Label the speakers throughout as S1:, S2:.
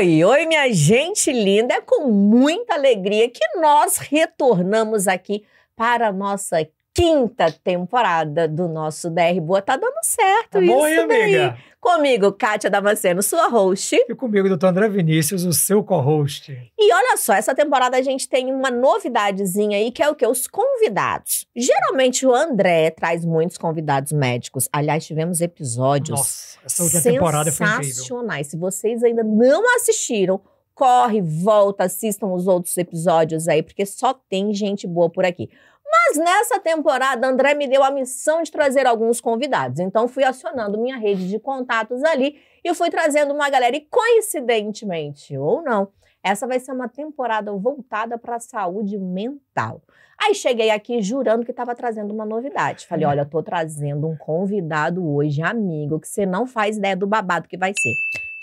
S1: Oi, oi, minha gente linda. É com muita alegria que nós retornamos aqui para a nossa quinta temporada do nosso DR Boa. Tá dando certo
S2: tá
S1: isso
S2: bom, hein, amiga?
S1: daí. Comigo, Kátia Damasceno, sua host.
S2: E comigo, doutor André Vinícius, o seu co-host.
S1: E olha só, essa temporada a gente tem uma novidadezinha aí, que é o quê? Os convidados. Geralmente o André traz muitos convidados médicos. Aliás, tivemos episódios
S2: Nossa, essa última temporada foi incrível.
S1: sensacionais. Se vocês ainda não assistiram, corre, volta, assistam os outros episódios aí, porque só tem gente boa por aqui. Mas nessa temporada, André me deu a missão de trazer alguns convidados. Então, fui acionando minha rede de contatos ali e fui trazendo uma galera. E, coincidentemente, ou não, essa vai ser uma temporada voltada para a saúde mental. Aí, cheguei aqui jurando que estava trazendo uma novidade. Falei, olha, eu tô trazendo um convidado hoje, amigo, que você não faz ideia do babado que vai ser.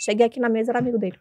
S1: Cheguei aqui na mesa, era amigo dele.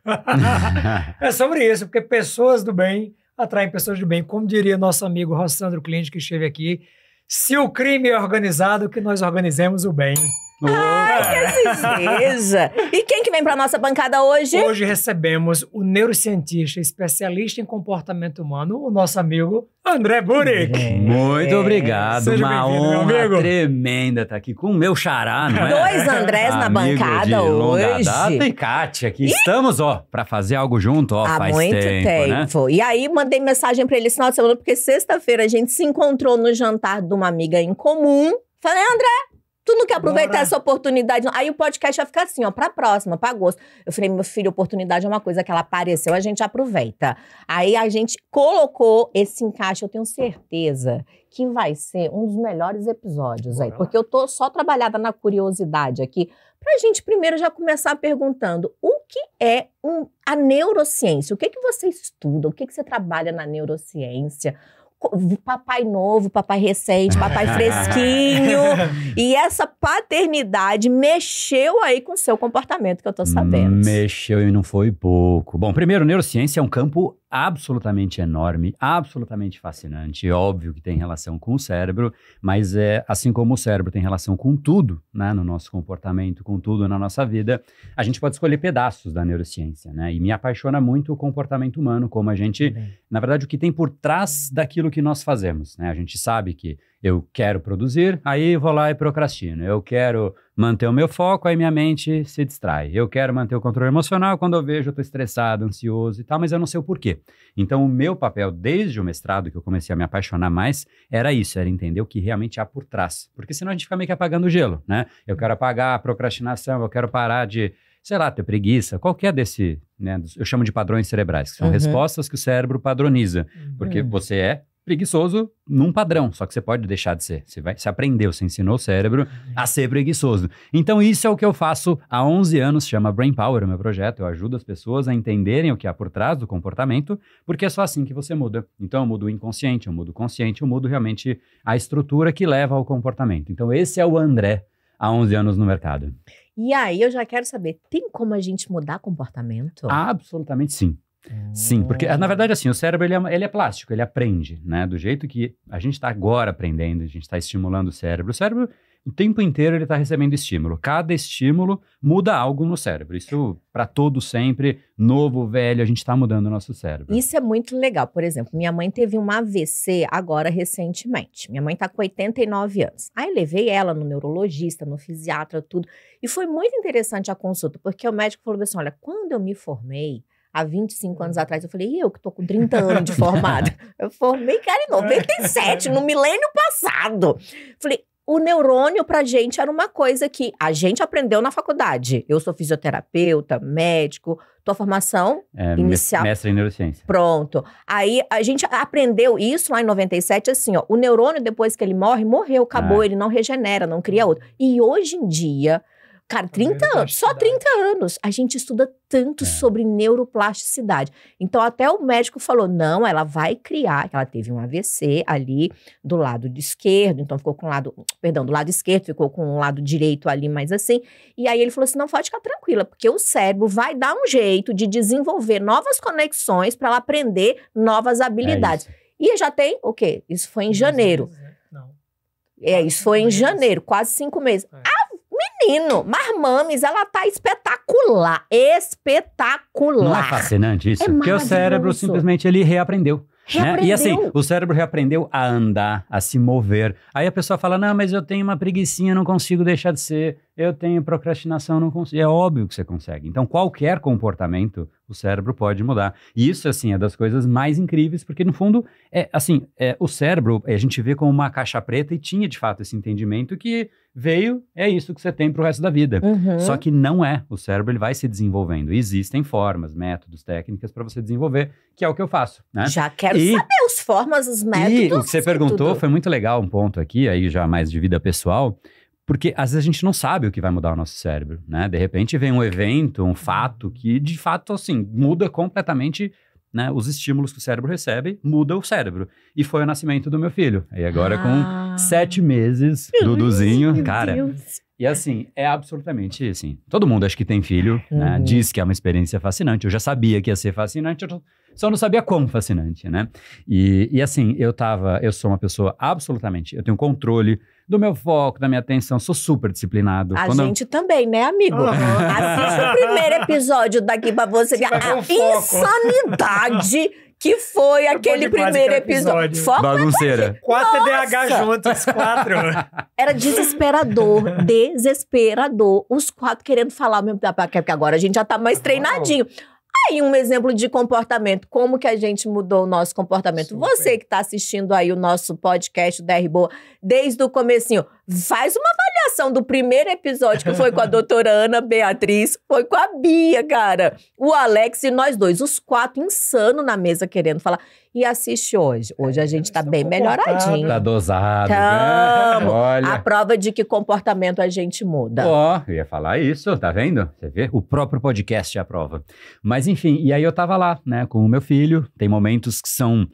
S2: É sobre isso, porque pessoas do bem atraem pessoas do bem. Como diria nosso amigo Rossandro Cliente, que esteve aqui, se o crime é organizado, que nós organizemos o bem.
S1: Ai, que assim seja! E quem que vem para nossa bancada hoje?
S2: Hoje recebemos o neurocientista especialista em comportamento humano, o nosso amigo André Burick.
S3: Muito obrigado,
S2: Seja
S3: uma
S2: bem-vindo, meu
S3: honra
S2: amigo.
S3: tremenda estar aqui com o meu xará, não é?
S1: Dois Andrés na
S3: Amigo
S1: bancada
S3: de longa
S1: hoje.
S3: data e Kátia, que estamos, ó, para fazer algo junto, ó,
S1: Há
S3: faz
S1: muito
S3: tempo, né?
S1: E aí, mandei mensagem para ele esse final de semana, porque sexta-feira a gente se encontrou no jantar de uma amiga em comum. Falei, André, tu não quer aproveitar
S2: Bora.
S1: essa oportunidade? Não? Aí o podcast vai ficar assim, ó, pra próxima, pra agosto. Eu falei, meu filho, oportunidade é uma coisa que ela apareceu, a gente aproveita. Aí a gente colocou esse encaixe, eu tenho certeza que vai ser um dos melhores episódios aí.
S2: Bora.
S1: Porque eu tô só trabalhada na curiosidade aqui, pra gente primeiro já começar perguntando o que é a neurociência? O que você estuda? O que você trabalha na neurociência? Papai novo, papai recente, papai fresquinho. E essa paternidade mexeu aí com o seu comportamento, que eu tô sabendo.
S3: Mexeu e não foi pouco. Bom, primeiro, neurociência é um campo absolutamente enorme, absolutamente fascinante. Óbvio que tem relação com o cérebro, mas assim como o cérebro tem relação com tudo, né, no nosso comportamento, com tudo na nossa vida, a gente pode escolher pedaços da neurociência, né? E me apaixona muito o comportamento humano, como a gente, na verdade, o que tem por trás daquilo que nós fazemos, né? A gente sabe que eu quero produzir, aí vou lá e procrastino. Eu quero manter o meu foco, aí minha mente se distrai. Eu quero manter o controle emocional, quando eu vejo eu estou estressado, ansioso e tal, mas eu não sei o porquê. Então o meu papel, desde o mestrado, que eu comecei a me apaixonar mais, era isso, era entender o que realmente há por trás. Porque senão a gente fica meio que apagando o gelo, né? Eu quero apagar a procrastinação, eu quero parar de, sei lá, ter preguiça, qualquer desse, né? Eu chamo de padrões cerebrais, que são respostas que o cérebro padroniza. Porque você é preguiçoso num padrão, só que você pode deixar de ser. Você aprendeu, você ensinou o cérebro a ser preguiçoso. Então isso é o que eu faço há 11 anos, chama Brain Power, o meu projeto. Eu ajudo as pessoas a entenderem o que há por trás do comportamento, porque é só assim que você muda. Então eu mudo o inconsciente, eu mudo o consciente, eu mudo realmente a estrutura que leva ao comportamento. Então esse é o André há 11 anos no mercado.
S1: E aí eu já quero saber, tem como a gente mudar comportamento?
S3: Absolutamente sim. Sim, porque na verdade assim, o cérebro ele é plástico, ele aprende, né? Do jeito que a gente está agora aprendendo, a gente está estimulando o cérebro o tempo inteiro ele está recebendo estímulo. Cada estímulo muda algo no cérebro. Isso para todo sempre, novo, velho, a gente está mudando o nosso cérebro.
S1: Isso é muito legal. Por exemplo, minha mãe teve um AVC agora recentemente. Minha mãe está com 89 anos. Aí levei ela no neurologista, no fisiatra, tudo. E foi muito interessante a consulta, porque o médico falou assim, olha, quando eu me formei, há 25 anos atrás, eu falei, e eu que tô com 30 anos de formada? Eu formei, cara, em 97, no milênio passado. Falei, o neurônio pra gente era uma coisa que a gente aprendeu na faculdade. Eu sou fisioterapeuta, médico, tua formação inicial.
S3: Mestre em neurociência.
S1: Pronto. Aí a gente aprendeu isso lá em 97, assim, ó, o neurônio depois que ele morre, morreu, acabou, ele não regenera, não cria outro. E hoje em dia, cara, 30 anos, só 30 anos. A gente estuda tanto sobre neuroplasticidade. Então, até o médico falou, não, ela vai criar, ela teve um AVC ali do lado esquerdo, então ficou com o lado, perdão, do lado esquerdo, ficou com o lado direito ali, mais assim. E aí ele falou assim, não, pode ficar tranquila, porque o cérebro vai dar um jeito de desenvolver novas conexões para ela aprender novas habilidades. E já tem, o quê? Isso foi em janeiro.
S2: Não.
S1: Isso foi em janeiro, quase 5 meses. Menino, Marmames, ela tá espetacular. Espetacular.
S3: Não é fascinante isso?
S1: É
S3: Porque o cérebro
S1: maravilhoso.
S3: simplesmente ele reaprendeu. Né? E assim,
S1: Reaprendeu.
S3: o cérebro reaprendeu a andar, a se mover. Aí a pessoa fala, não, mas eu tenho uma preguicinha, não consigo deixar de ser. Eu tenho procrastinação, não consigo. É óbvio que você consegue. Então, qualquer comportamento, o cérebro pode mudar. E isso, assim, é das coisas mais incríveis, porque, no fundo, o cérebro, a gente vê como uma caixa preta e tinha, de fato, esse entendimento que veio, é isso que você tem pro resto da vida.
S1: Uhum.
S3: Só que não é. O cérebro, ele vai se desenvolvendo. Existem formas, métodos, técnicas para você desenvolver, que é o que eu faço, né?
S1: Já quero saber as formas, os métodos.
S3: E o que você perguntou
S1: tudo.
S3: foi muito legal, um ponto aqui, aí já mais de vida pessoal, porque às vezes a gente não sabe o que vai mudar o nosso cérebro, né? De repente vem um evento, um fato que, de fato, assim, muda completamente, né? Os estímulos que o cérebro recebe, muda o cérebro. E foi o nascimento do meu filho. E agora com 7 meses, Duduzinho,
S1: Meu
S3: cara...
S1: Deus.
S3: E assim, é absolutamente assim. Todo mundo acho que tem filho, né?
S1: Uhum.
S3: Diz que é uma experiência fascinante. Eu já sabia que ia ser fascinante, eu só não sabia como fascinante, né? E assim, eu sou uma pessoa absolutamente, eu tenho controle do meu foco, da minha atenção, sou super disciplinado.
S1: A gente também, né, amigo?
S2: Uhum.
S1: Assiste o primeiro episódio daqui pra você ver
S2: Vai
S1: a
S2: com foco.
S1: insanidade que foi aquele
S2: demais
S1: primeiro
S2: aquele episódio.
S1: episódio. Foco
S3: Bagunceira.
S2: 4 TDAH juntos, 4.
S1: era desesperador, desesperador. Os 4 querendo falar ao mesmo tempo, porque agora a gente já tá mais treinadinho. Aí um exemplo de comportamento, como que a gente mudou o nosso comportamento.
S2: Super.
S1: Você que está assistindo aí o nosso podcast do DR Boa, desde o comecinho, faz uma avaliação do primeiro episódio, que foi com a doutora Ana Beatriz, foi com a Bia, cara, o Alex e nós dois, os 4 insano na mesa querendo falar. E assiste hoje. Hoje a gente tá bem melhoradinho.
S3: Tá dosado,
S1: Tamo.
S3: né? Olha.
S1: A prova de que comportamento a gente muda.
S3: Ó, eu ia falar isso, tá vendo? Você vê? O próprio podcast é a prova. Mas enfim, e aí eu tava lá, né, com o meu filho. Tem momentos que são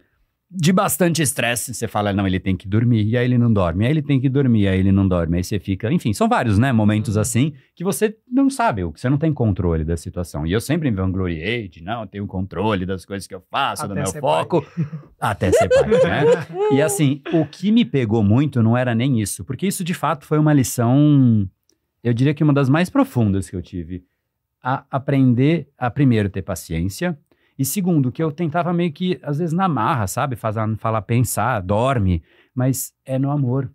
S3: de bastante estresse. Você fala, não, ele tem que dormir, e aí ele não dorme. Aí ele tem que dormir, aí ele não dorme. Aí você fica... Enfim, são vários, né, momentos assim, que você não sabe, que você não tem controle da situação. E eu sempre me vangloriei de, não, eu tenho controle das coisas que eu faço, do meu foco. Até ser pai, né? E assim, o que me pegou muito não era nem isso, porque isso de fato foi uma lição, eu diria que uma das mais profundas que eu tive. A aprender a, primeiro, ter paciência, e segundo, que eu tentava meio que, às vezes, na marra, sabe? Falar, pensar, dorme, mas é no amor.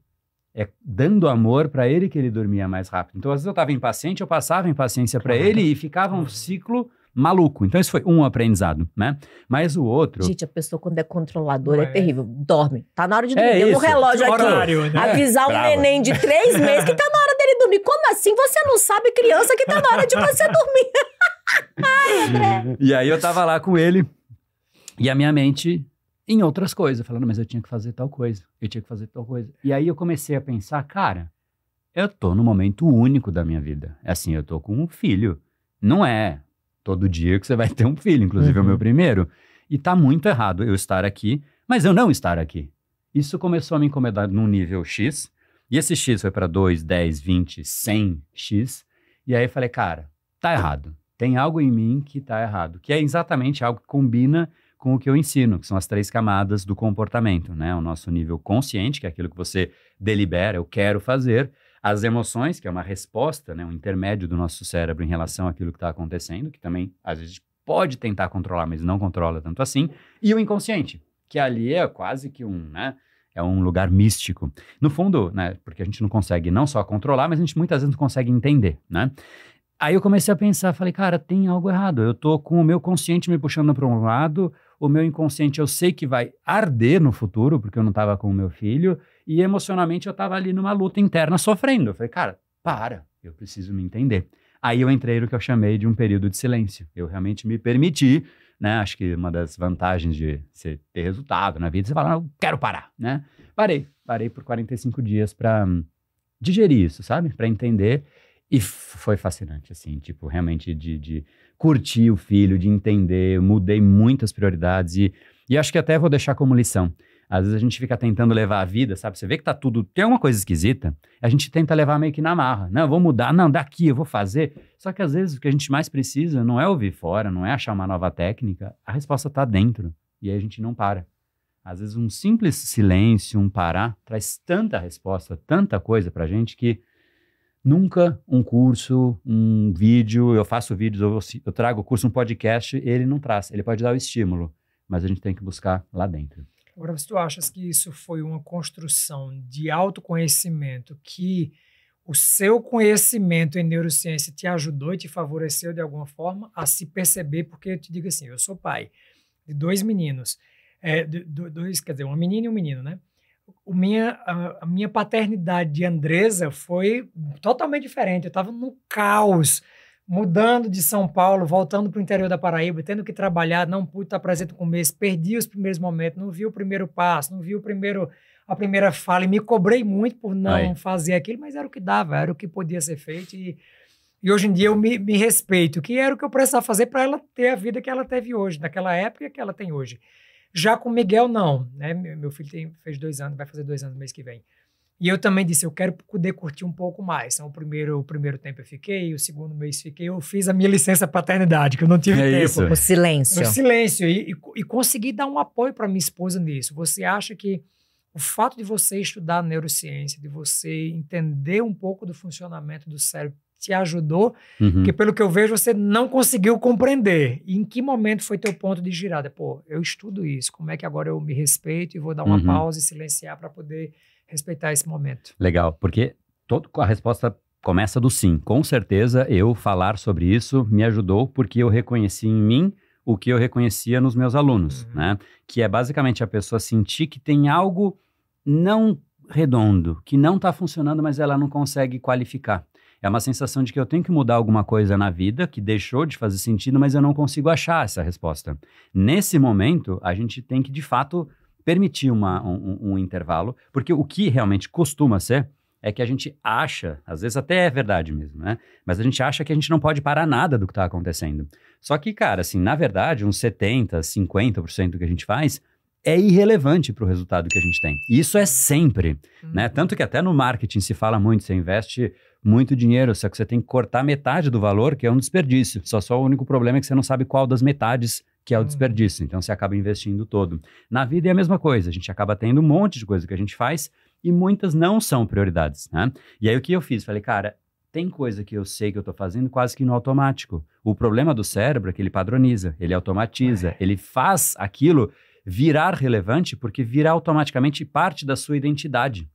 S3: É dando amor para ele que ele dormia mais rápido. Então, às vezes eu estava impaciente, eu passava impaciência para ele e ficava um ciclo maluco. Então, esse foi um aprendizado, né? Mas o outro...
S1: Gente, a pessoa quando é controladora
S2: Não
S1: é
S2: é.
S1: terrível. Dorme. Tá na hora de dormir.
S3: É
S1: Tem um
S3: isso.
S1: relógio aqui.
S2: Horário, né?
S1: Avisar um
S3: Brava.
S1: neném de 3 meses que tá na hora dele dormir. Como assim? Você não sabe, criança, que tá na hora de você dormir.
S3: E aí eu tava lá com ele e a minha mente em outras coisas, falando, mas eu tinha que fazer tal coisa, eu tinha que fazer tal coisa. E aí eu comecei a pensar, cara, eu tô num momento único da minha vida. É assim, eu tô com um filho. Não é todo dia que você vai ter um filho, inclusive é o meu primeiro. E tá muito errado eu estar aqui, mas eu não estar aqui. Isso começou a me incomodar num nível X, e esse X foi para 2, 10, 20, 100 X. E aí eu falei, cara, tá errado. Tem algo em mim que tá errado, que é exatamente algo que combina com o que eu ensino, que são as 3 camadas do comportamento, né? O nosso nível consciente, que é aquilo que você delibera, eu quero fazer. As emoções, que é uma resposta, né? Um intermédio do nosso cérebro em relação àquilo que está acontecendo, que também, às vezes, pode tentar controlar, mas não controla tanto assim. E o inconsciente, que ali é quase que né? É um lugar místico. No fundo, né? Porque a gente não consegue não só controlar, mas a gente muitas vezes não consegue entender, né? Aí eu comecei a pensar, falei, cara, tem algo errado. Eu tô com o meu consciente me puxando para um lado, o meu inconsciente eu sei que vai arder no futuro, porque eu não estava com o meu filho, e emocionalmente eu estava ali numa luta interna sofrendo. Eu falei, cara, eu preciso me entender. Aí eu entrei no que eu chamei de um período de silêncio. Eu realmente me permiti, né? Acho que uma das vantagens de você ter resultado na vida, você fala, não, eu quero parar, né? Parei por 45 dias para digerir isso, sabe? Para entender. E foi fascinante, assim, tipo, realmente de curtir o filho, de entender, mudei muitas prioridades e acho que até vou deixar como lição. Às vezes a gente fica tentando levar a vida, sabe? Você vê que tá tudo, tem uma coisa esquisita, a gente tenta levar meio que na marra. Não, eu vou mudar, não, daqui eu vou fazer. Só que às vezes o que a gente mais precisa não é ouvir fora, não é achar uma nova técnica, a resposta tá dentro e aí a gente não para. Às vezes um simples silêncio, um parar, traz tanta resposta, tanta coisa pra gente que Nunca um curso, um vídeo, eu faço vídeos, eu trago o curso, um podcast, ele não traz. Ele pode dar o estímulo, mas a gente tem que buscar lá dentro.
S2: Agora, se tu achas que isso foi uma construção de autoconhecimento, que o seu conhecimento em neurociência te ajudou e te favoreceu de alguma forma a se perceber, porque eu te digo assim, eu sou pai de 2 meninos, quer dizer, uma menina e um menino, né? A minha paternidade de Andresa foi totalmente diferente. Eu estava no caos, mudando de São Paulo, voltando para o interior da Paraíba, tendo que trabalhar, não pude estar presente com o mês, perdi os primeiros momentos, não vi o primeiro passo, não vi a primeira fala, e me cobrei muito por não fazer aquilo, mas era o que dava, era o que podia ser feito, e hoje em dia eu me respeito, que era o que eu precisava fazer para ela ter a vida que ela teve hoje, naquela época que ela tem hoje. Já com o Miguel, não, né? Meu filho fez 2 anos, vai fazer 2 anos no mês que vem. E eu também disse, eu quero poder curtir um pouco mais. Então, o primeiro tempo eu fiquei, o segundo mês fiquei, eu fiz a minha licença paternidade, que eu não tive tempo.
S3: Isso.
S1: O silêncio.
S2: O silêncio, e consegui dar um apoio para minha esposa nisso. Você acha que o fato de você estudar neurociência, de você entender um pouco do funcionamento do cérebro, te ajudou? Porque pelo que eu vejo, você não conseguiu compreender. E em que momento foi teu ponto de girada? Pô, eu estudo isso, como é que agora eu me respeito e vou dar uma pausa e silenciar para poder respeitar esse momento?
S3: Legal, porque a resposta começa do sim. Com certeza, eu falar sobre isso me ajudou porque eu reconheci em mim o que eu reconhecia nos meus alunos, né? Que é basicamente a pessoa sentir que tem algo não redondo, que não está funcionando, mas ela não consegue qualificar. É uma sensação de que eu tenho que mudar alguma coisa na vida, que deixou de fazer sentido, mas eu não consigo achar essa resposta. Nesse momento, a gente tem que, de fato, permitir um intervalo, porque o que realmente costuma ser é que a gente acha, às vezes até é verdade mesmo, né? Mas a gente acha que a gente não pode parar nada do que está acontecendo. Só que, cara, assim, na verdade, uns 70%, 50% do que a gente faz é irrelevante para o resultado que a gente tem. E isso é sempre, né? Tanto que até no marketing se fala muito, você investe muito dinheiro, só que você tem que cortar metade do valor, que é um desperdício. Só o único problema é que você não sabe qual das metades que é o desperdício. Então, você acaba investindo todo. Na vida é a mesma coisa. A gente acaba tendo um monte de coisa que a gente faz e muitas não são prioridades, né? E aí, o que eu fiz? Falei, cara, tem coisa que eu sei que eu estou fazendo quase que no automático. O problema do cérebro é que ele padroniza, ele automatiza, ele faz aquilo virar relevante porque vira automaticamente parte da sua identidade.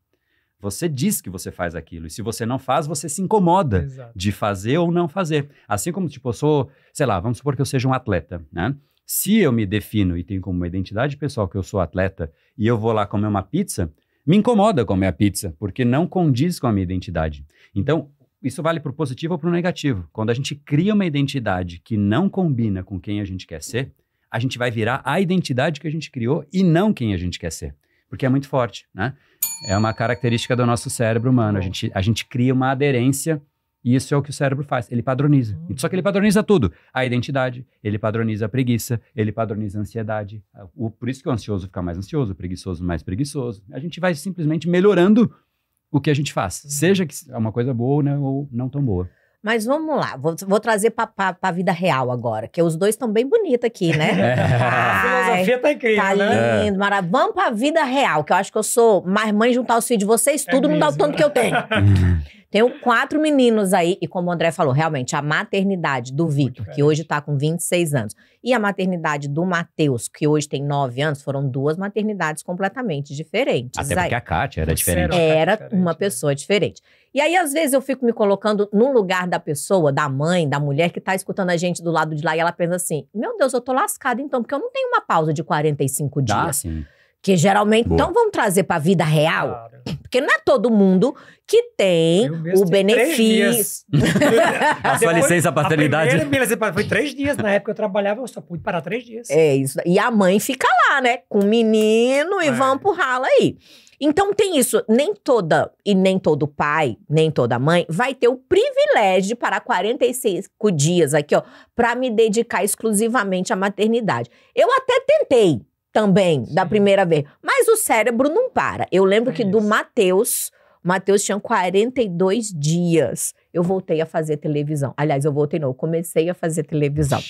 S3: Você diz que você faz aquilo, e se você não faz, você se incomoda de fazer ou não fazer. Assim como, tipo, eu sou, sei lá, vamos supor que eu seja um atleta, né? Se eu me defino e tenho como uma identidade pessoal que eu sou atleta e eu vou lá comer uma pizza, me incomoda comer a pizza, porque não condiz com a minha identidade. Então, isso vale para o positivo ou para o negativo. Quando a gente cria uma identidade que não combina com quem a gente quer ser, a gente vai virar a identidade que a gente criou e não quem a gente quer ser. Porque é muito forte, né? É uma característica do nosso cérebro humano. A gente cria uma aderência e isso é o que o cérebro faz. Ele padroniza. Só que ele padroniza tudo. A identidade, ele padroniza a preguiça, ele padroniza a ansiedade. Por isso que o ansioso fica mais ansioso, o preguiçoso mais preguiçoso. A gente vai simplesmente melhorando o que a gente faz. Seja que é uma coisa boa, né, ou não tão boa.
S1: Mas vamos lá, vou trazer para a vida real agora, que os dois estão bem bonitos aqui, né?
S2: A filosofia tá incrível,
S1: tá
S2: né?
S1: lindo, maravilhoso. Vamos para a vida real, que eu acho que eu sou mais mãe, juntar os filhos de vocês, tudo não dá o tanto que eu tenho. Tenho 4 meninos aí, e como o André falou, realmente, a maternidade do Vitor, que hoje tá com 26 anos, e a maternidade do Matheus, que hoje tem 9 anos, foram 2 maternidades completamente diferentes.
S3: Até porque a Kátia era diferente.
S1: Era uma pessoa diferente. E aí, às vezes, eu fico me colocando no lugar da pessoa, da mãe, da mulher que tá escutando a gente do lado de lá, e ela pensa assim, meu Deus, eu tô lascada então, porque eu não tenho uma pausa de 45 dias.
S3: Dá, sim.
S1: Que geralmente...
S3: Boa.
S1: Então, vamos trazer pra vida real? Claro. Porque não é todo mundo que tem o benefício.
S3: A sua licença paternidade.
S2: A primeira foi 3 dias. Na época eu trabalhava, eu só pude parar 3 dias.
S1: É isso. E a mãe fica lá, né? Com o menino e vamos pro ralo aí. Então tem isso. Nem todo pai, nem toda mãe vai ter o privilégio de parar 45 dias aqui, ó, pra me dedicar exclusivamente à maternidade. Eu até tentei também, da primeira vez. Mas o cérebro não para. Eu lembro que do Matheus tinha 42 dias. Eu voltei a fazer televisão. Aliás, eu comecei a fazer televisão.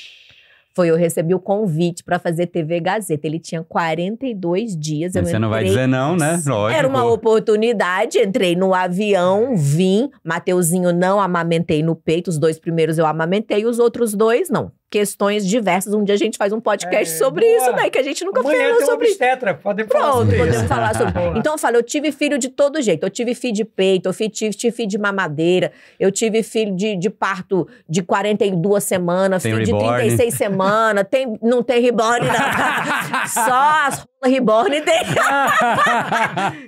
S1: eu recebi o convite para fazer TV Gazeta. Ele tinha 42 dias.
S3: Mas você não vai dizer não, né? Lógico.
S1: Era uma oportunidade, entrei no avião, vim. Mateuzinho não amamentei no peito, os 2 primeiros eu amamentei, os outros 2 não. Questões diversas. Um dia a gente faz um podcast sobre isso, né? Que a gente nunca falou sobre isso.
S2: Podemos falar sobre isso.
S1: Podemos falar sobre isso. Então eu falo, eu tive filho de todo jeito. Eu tive filho de peito, eu tive filho de mamadeira, eu tive filho de parto de 42 semanas,
S3: tem
S1: filho
S3: reborn.
S1: de 36 semanas. Não tem reborn, não. Só as reborn tem.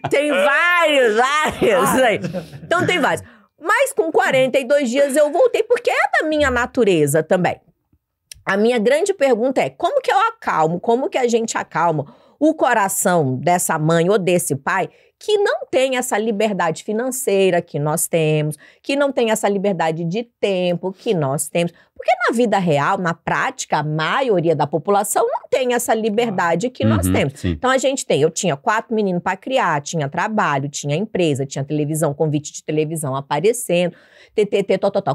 S1: Tem vários. Então tem vários. Mas com 42 dias eu voltei, porque é da minha natureza também. A minha grande pergunta é, como que eu acalmo, como que a gente acalma o coração dessa mãe ou desse pai que não tem essa liberdade financeira que nós temos, que não tem essa liberdade de tempo que nós temos. Porque na vida real, na prática, a maioria da população não tem essa liberdade que nós temos.
S3: Sim.
S1: Então eu tinha 4 meninos para criar, tinha trabalho, tinha empresa, tinha televisão, convite de televisão aparecendo,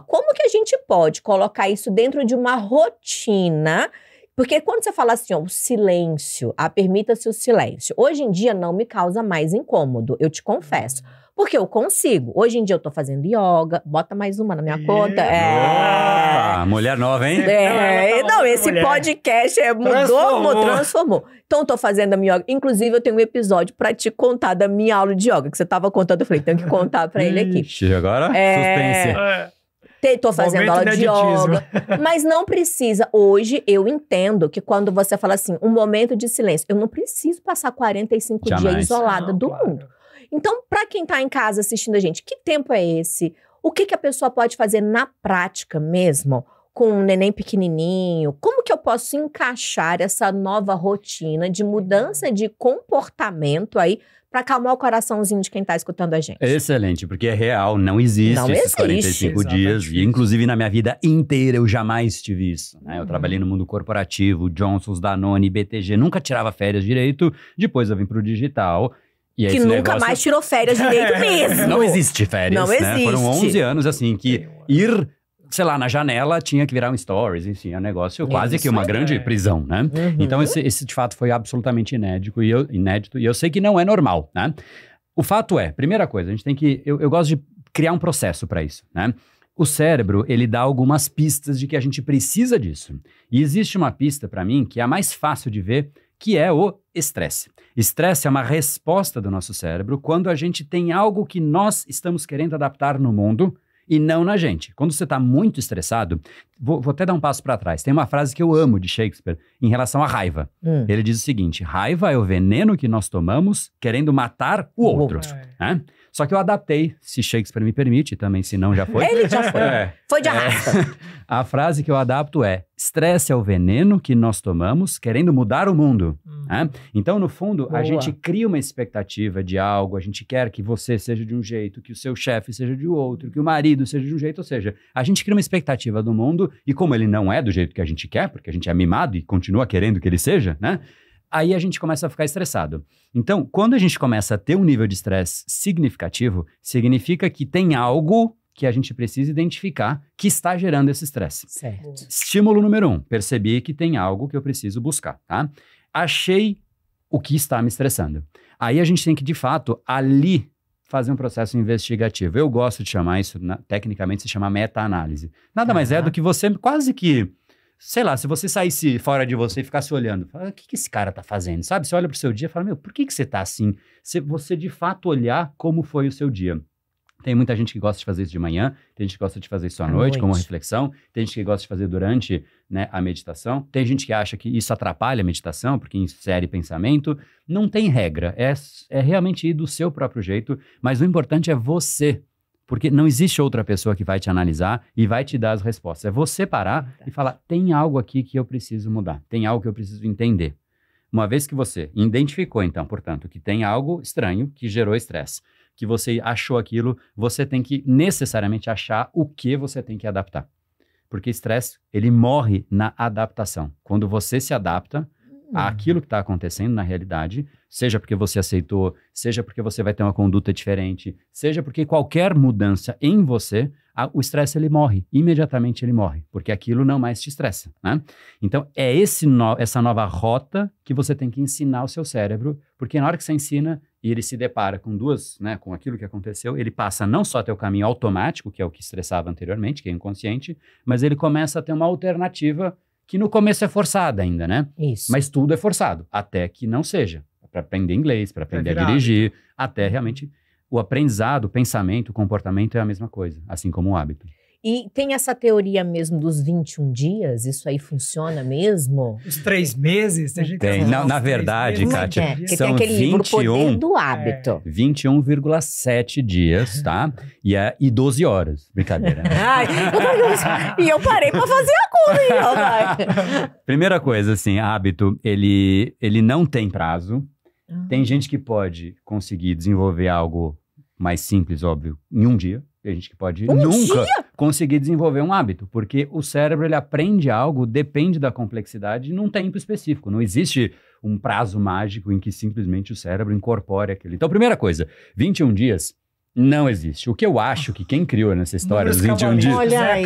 S1: Como que a gente pode colocar isso dentro de uma rotina? Porque quando você fala assim, ó, o silêncio, permita-se o silêncio. Hoje em dia não me causa mais incômodo, eu te confesso. Porque eu consigo. Hoje em dia eu tô fazendo yoga, bota mais uma na minha conta.
S3: Mulher nova, hein?
S1: Não, esse podcast transformou. Então eu tô fazendo a minha yoga. Inclusive eu tenho um episódio pra te contar da minha aula de yoga, que você tava contando, eu falei, tenho que contar pra ele aqui.
S3: Ixi, agora suspense.
S1: Tô fazendo aula de yoga, mas não precisa. Hoje eu entendo que quando você fala assim, um momento de silêncio, eu não preciso passar 45 dias isolada do mundo. Então, para quem tá em casa assistindo a gente, que tempo é esse? O que a pessoa pode fazer na prática mesmo, com um neném pequenininho? Como que eu posso encaixar essa nova rotina de mudança de comportamento aí para acalmar o coraçãozinho de quem tá escutando a gente?
S3: Excelente, porque é real, não existe esses 45 dias. E inclusive na minha vida inteira eu jamais tive isso. Né? Eu trabalhei no mundo corporativo, Johnson's, Danone, BTG, nunca tirava férias direito. Depois eu vim pro digital. E
S1: que nunca mais tirou férias direito mesmo.
S3: Não existe férias,
S1: não existe.
S3: Foram 11 anos assim que ir, sei lá, na janela tinha que virar um stories, enfim, é um negócio quase que uma grande prisão, né? Então esse de fato foi absolutamente inédito e eu sei que não é normal, né? O fato é, primeira coisa, a gente tem que, eu gosto de criar um processo para isso, né? O cérebro, ele dá algumas pistas de que a gente precisa disso. E existe uma pista para mim que é a mais fácil de ver, que é o estresse. Estresse é uma resposta do nosso cérebro quando a gente tem algo que nós estamos querendo adaptar no mundo e não na gente. Quando você está muito estressado, vou até dar um passo para trás. Tem uma frase que eu amo de Shakespeare em relação à raiva. Ele diz o seguinte, raiva é o veneno que nós tomamos querendo matar o outro. Né? Só que eu adaptei, se Shakespeare me permite, também se não já foi.
S1: Ele já foi. Foi de arrasta.
S3: A frase que eu adapto é, estresse é o veneno que nós tomamos querendo mudar o mundo. Né? Então, no fundo, a gente cria uma expectativa de algo, a gente quer que você seja de um jeito, que o seu chefe seja de outro, que o marido seja de um jeito, ou seja, a gente cria uma expectativa do mundo e como ele não é do jeito que a gente quer, porque a gente é mimado e continua querendo que ele seja, né? Aí a gente começa a ficar estressado. Então, quando a gente começa a ter um nível de estresse significativo, significa que tem algo que a gente precisa identificar que está gerando esse estresse.
S1: Certo.
S3: Estímulo número 1, percebi que tem algo que eu preciso buscar, tá? Achei o que está me estressando. Aí a gente tem que, de fato, ali fazer um processo investigativo. Eu gosto de chamar isso, tecnicamente se chama meta-análise. Nada mais é do que você quase que... Sei lá, se você saísse fora de você e ficasse olhando, fala, o que esse cara tá fazendo, sabe? Você olha pro seu dia e fala, meu, por que você tá assim? Se você de fato olhar como foi o seu dia. Tem muita gente que gosta de fazer isso de manhã, tem gente que gosta de fazer isso à noite, como reflexão, tem gente que gosta de fazer durante, né, a meditação, tem gente que acha que isso atrapalha a meditação, porque insere pensamento. Não tem regra, é realmente ir do seu próprio jeito, mas o importante é você. Porque não existe outra pessoa que vai te analisar e vai te dar as respostas. É você parar e falar, tem algo aqui que eu preciso mudar, tem algo que eu preciso entender. Uma vez que você identificou, então, portanto, que tem algo estranho que gerou estresse, que você achou aquilo, você tem que necessariamente achar o que você tem que adaptar. Porque estresse, ele morre na adaptação. Quando você se adapta, àquilo que está acontecendo na realidade, seja porque você aceitou, seja porque você vai ter uma conduta diferente, seja porque qualquer mudança em você, o estresse ele morre, imediatamente ele morre, porque aquilo não mais te estressa, né? Então, é essa nova rota que você tem que ensinar ao seu cérebro, porque na hora que você ensina e ele se depara com com aquilo que aconteceu, ele passa não só a ter o caminho automático, que é o que estressava anteriormente, que é inconsciente, mas ele começa a ter uma alternativa que no começo é forçada ainda, né?
S1: Isso.
S3: Mas tudo é forçado, até que não seja. Para aprender inglês, para aprender a dirigir, até realmente o aprendizado, o pensamento, o comportamento é a mesma coisa, assim como o hábito.
S1: E tem essa teoria mesmo dos 21 dias? Isso aí funciona mesmo?
S2: Os 3 meses? A gente
S3: Tem. Na verdade, Kátia,
S1: Porque
S3: são
S1: tem aquele livro Poder
S3: 21,
S1: do Hábito.
S3: 21,7 dias, tá? E 12 horas. Brincadeira.
S1: Ai, e eu parei pra fazer a conta, hein, ó, vai.
S3: Primeira coisa, assim, hábito, ele não tem prazo. Tem gente que pode conseguir desenvolver algo mais simples, óbvio, em um dia. Tem gente que pode nunca conseguir desenvolver um hábito, porque o cérebro, ele aprende algo, depende da complexidade num tempo específico. Não existe um prazo mágico em que simplesmente o cérebro incorpore aquilo. Então, primeira coisa, 21 dias não existe. O que eu acho que quem criou nessa história dos 21 dias...
S1: Olha aí,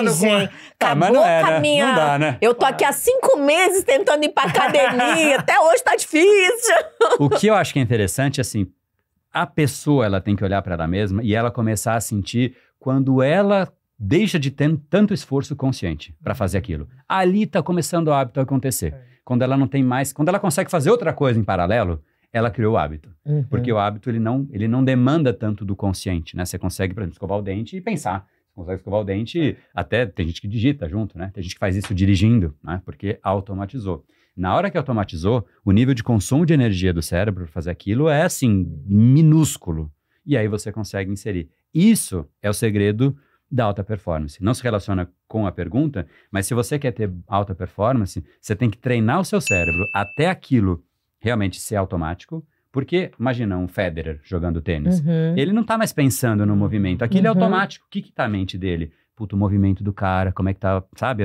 S1: gente.
S3: Mas não é, né? Não dá, né?
S1: Eu tô aqui há 5 meses tentando ir pra academia, até hoje tá difícil.
S3: O que eu acho que é interessante, assim, a pessoa, ela tem que olhar para ela mesma e ela começar a sentir quando ela deixa de ter tanto esforço consciente para fazer aquilo. Ali tá começando o hábito a acontecer. Quando ela não tem mais... Quando ela consegue fazer outra coisa em paralelo, ela criou o hábito. Porque o hábito, ele não demanda tanto do consciente, né? Você consegue, por exemplo, escovar o dente e pensar. Você consegue escovar o dente, até tem gente que digita junto, né? Tem gente que faz isso dirigindo, né? Porque automatizou. Na hora que automatizou, o nível de consumo de energia do cérebro para fazer aquilo é, assim, minúsculo. E aí você consegue inserir. Isso é o segredo da alta performance. Não se relaciona com a pergunta, mas se você quer ter alta performance, você tem que treinar o seu cérebro até aquilo realmente ser automático. Porque, imagina um Federer jogando tênis. Ele não tá mais pensando no movimento. Aquilo é automático. O que tá na mente dele? Puta, o movimento do cara, como é que tá, sabe?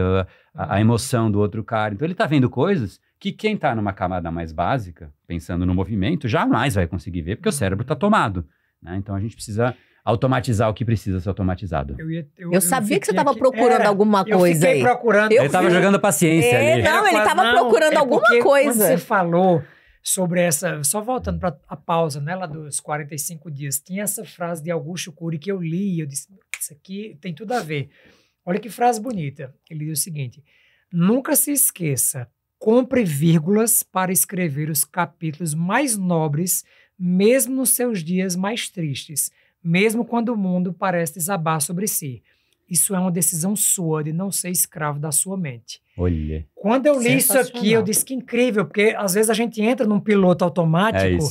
S3: A emoção do outro cara. Então, ele tá vendo coisas que quem tá numa camada mais básica, pensando no movimento, jamais vai conseguir ver, porque o cérebro tá tomado, né? Então, a gente precisa automatizar o que precisa ser automatizado.
S1: Eu sabia que você estava procurando alguma coisa aí.
S2: Procurando.
S3: Ele estava jogando paciência ali.
S1: Não, ele estava procurando alguma coisa.
S2: Quando você falou sobre essa... Só voltando para a pausa, né, lá dos 45 dias, tinha essa frase de Augusto Cury que eu li, eu disse, isso aqui tem tudo a ver. Olha que frase bonita. Ele diz o seguinte: nunca se esqueça, compre vírgulas para escrever os capítulos mais nobres, mesmo nos seus dias mais tristes, mesmo quando o mundo parece desabar sobre si. Isso é uma decisão sua de não ser escravo da sua mente.
S3: Olha.
S2: Quando eu li isso aqui, eu disse que incrível, porque às vezes a gente entra num piloto automático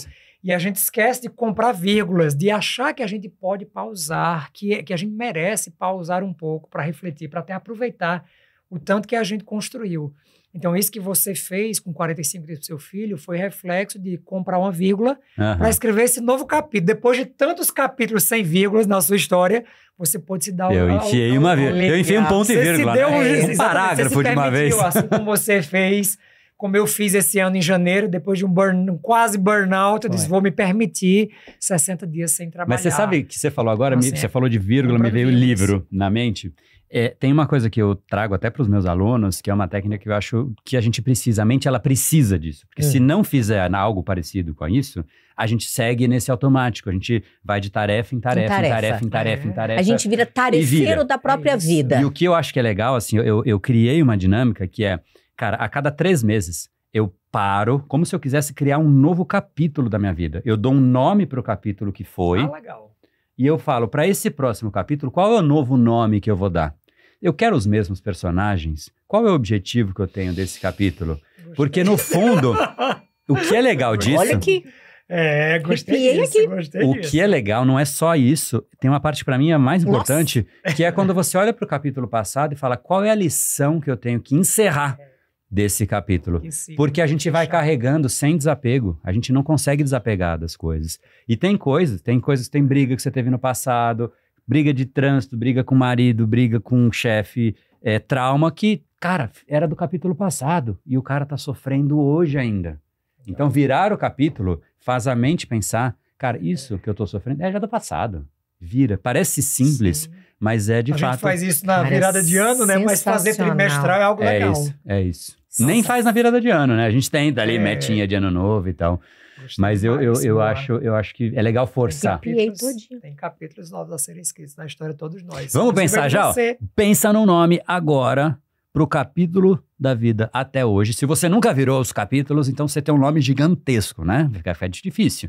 S2: e a gente esquece de comprar vírgulas, de achar que a gente pode pausar, que a gente merece pausar um pouco para refletir, para até aproveitar o tanto que a gente construiu. Então, isso que você fez com 45 dias para o seu filho foi reflexo de comprar uma vírgula para escrever esse novo capítulo. Depois de tantos capítulos sem vírgulas na sua história, você pode se dar
S3: Eu enfiei uma vírgula. Eu enfiei um ponto e vírgula. Um parágrafo de uma vez.
S2: Assim como você fez, como eu fiz esse ano em janeiro, depois de um quase burnout, eu disse, vou me permitir 60 dias sem trabalhar.
S3: Mas você sabe que você falou agora, você falou de vírgula, me veio o livro na mente. Tem uma coisa que eu trago até para os meus alunos, que é uma técnica que eu acho que a gente precisa, a mente ela precisa disso, porque se não fizer algo parecido com isso, a gente segue nesse automático, a gente vai de tarefa em tarefa, em tarefa, em tarefa, em tarefa.
S1: A gente vira tarefeiro da própria vida.
S3: E o que eu acho que é legal, assim, eu criei uma dinâmica que é, cara, a cada 3 meses eu paro, como se eu quisesse criar um novo capítulo da minha vida. Eu dou um nome para o capítulo que foi.
S2: Legal.
S3: E eu falo, para esse próximo capítulo, qual é o novo nome que eu vou dar? Eu quero os mesmos personagens? Qual é o objetivo que eu tenho desse capítulo? Porque, no fundo, o que é legal disso...
S1: Olha que...
S2: Gostei disso,
S3: o que é legal não é só isso. Tem uma parte, para mim, a mais importante, que é quando você olha para o capítulo passado e fala, qual é a lição que eu tenho que encerrar desse capítulo? Porque a gente vai carregando sem desapego. A gente não consegue desapegar das coisas. E tem briga que você teve no passado, briga de trânsito, briga com o marido, briga com o chefe, trauma que Cara, era do capítulo passado e o cara tá sofrendo hoje ainda. Então, virar o capítulo faz a mente pensar, cara, isso que eu tô sofrendo é já do passado. Vira. Parece simples,
S2: Sim.
S3: mas é de
S2: A
S3: fato...
S2: gente faz isso na
S1: Cara,
S2: virada de ano, né? Mas fazer
S1: sensacional.
S2: trimestral é algo legal.
S3: É isso. Nem faz na virada de ano, né? A gente tem dali metinha de ano novo e tal.
S2: Gostei
S3: Mas eu
S2: demais, boa.
S3: acho que é legal forçar.
S2: Tem capítulos novos a serem escritos na história de todos nós.
S3: Vamos
S2: Inclusive
S3: pensar já? Ó.
S2: você.
S3: Pensa num nome agora pro capítulo da vida até hoje. Se você nunca virou os capítulos, então você tem um nome gigantesco, né? Fica difícil.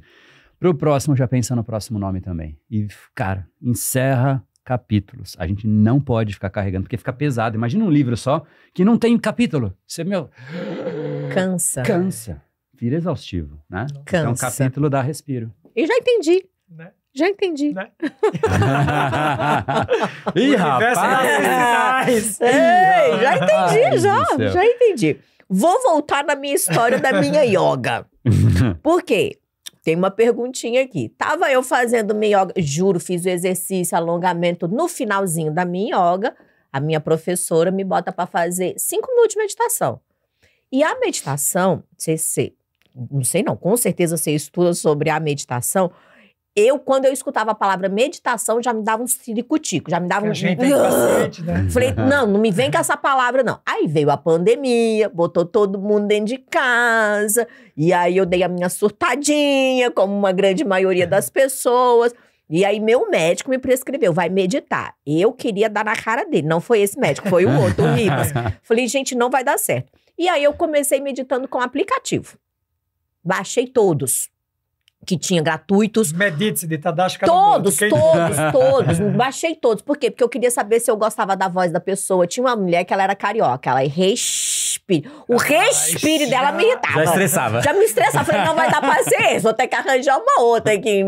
S3: Pro próximo, já pensa no próximo nome também. E, cara, encerra capítulos. A gente não pode ficar carregando, porque fica pesado. Imagina um livro só que não tem capítulo. Você,
S1: Cansa.
S3: Cansa. Vira exaustivo, né?
S1: Cansa.
S3: Então, capítulo dá respiro.
S1: Eu já entendi.
S2: Né?
S1: Já entendi.
S2: Né?
S3: Ih,
S2: Universo
S3: rapaz!
S1: Ei, já entendi,
S3: Ai,
S1: já.
S3: do céu.
S1: Já entendi. Vou voltar na minha história da minha yoga. Por quê? Tem uma perguntinha aqui. Tava eu fazendo minha yoga, juro, fiz o exercício, alongamento. No finalzinho da minha yoga, a minha professora me bota para fazer 5 minutos de meditação. E a meditação, não sei não, com certeza você estuda sobre a meditação. Quando eu escutava a palavra meditação, já me dava um ciricutico, já me dava
S2: A gente é impaciente, né?
S1: Falei, não me vem com essa palavra, não. Aí veio a pandemia, botou todo mundo dentro de casa, e aí eu dei a minha surtadinha, como uma grande maioria das pessoas. E aí meu médico me prescreveu, vai meditar. Eu queria dar na cara dele, não foi esse médico, foi o outro, o Ribas. Falei, gente, não vai dar certo. E aí eu comecei meditando com aplicativo. Baixei todos que tinha gratuitos.
S2: Medite-se de Tadashi
S1: Todos.
S2: Kamoto.
S1: Baixei todos. Por quê? Porque eu queria saber se eu gostava da voz da pessoa. Tinha uma mulher que ela era carioca. Ela respire. O respire dela me irritava.
S3: Já estressava.
S1: Já me estressava. Falei, não vai dar paciência. Vou ter que arranjar uma outra aqui.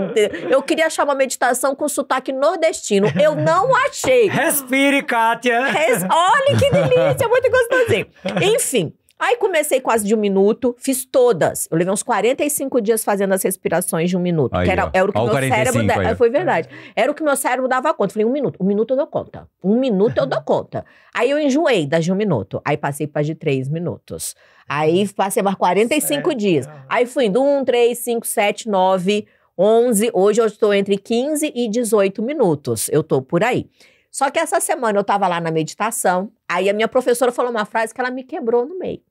S1: Eu queria achar uma meditação com sotaque nordestino. Eu não achei.
S2: Respire, Kátia.
S1: Olha que delícia. Muito gostosinho. Enfim. Aí comecei quase de 1 minuto, fiz todas. Eu levei uns 45 dias fazendo as respirações de 1 minuto.
S3: Aí,
S1: que era o que
S3: ó,
S1: meu
S3: 45
S1: cérebro...
S3: aí, ó.
S1: Foi verdade. Era o que meu cérebro dava conta. Falei, 1 minuto. 1 minuto eu dou conta. 1 minuto eu dou conta. Aí eu enjoei das de 1 minuto. Aí passei para de 3 minutos. Aí passei mais 45 dias. Aí fui indo 1, 3, 5, 7, 9, 11. Hoje eu estou entre 15 e 18 minutos. Eu tô por aí. Só que essa semana eu tava lá na meditação. Aí a minha professora falou uma frase que ela me quebrou no meio.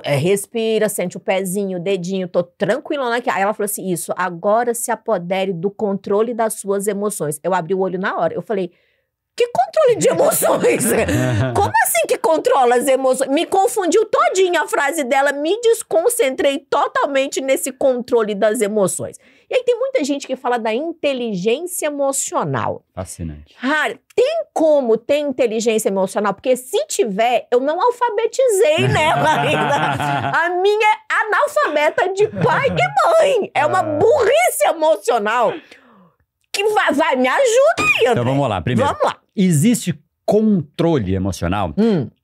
S1: Respira, sente o pezinho, o dedinho, tô tranquilona aqui. Aí ela falou assim, isso, agora se apodere do controle das suas emoções. Eu abri o olho na hora, eu falei, que controle de emoções? Como assim que controla as emoções? Me confundiu todinha a frase dela, me desconcentrei totalmente nesse controle das emoções. E aí tem muita gente que fala da inteligência emocional.
S3: Fascinante.
S1: Cara, tem como ter inteligência emocional? Porque se tiver, eu não alfabetizei nela ainda. A minha é analfabeta de pai e mãe. É uma burrice emocional que vai me ajuda aí, André.
S3: Então vamos lá. Primeiro,
S1: Vamos lá.
S3: existe controle emocional?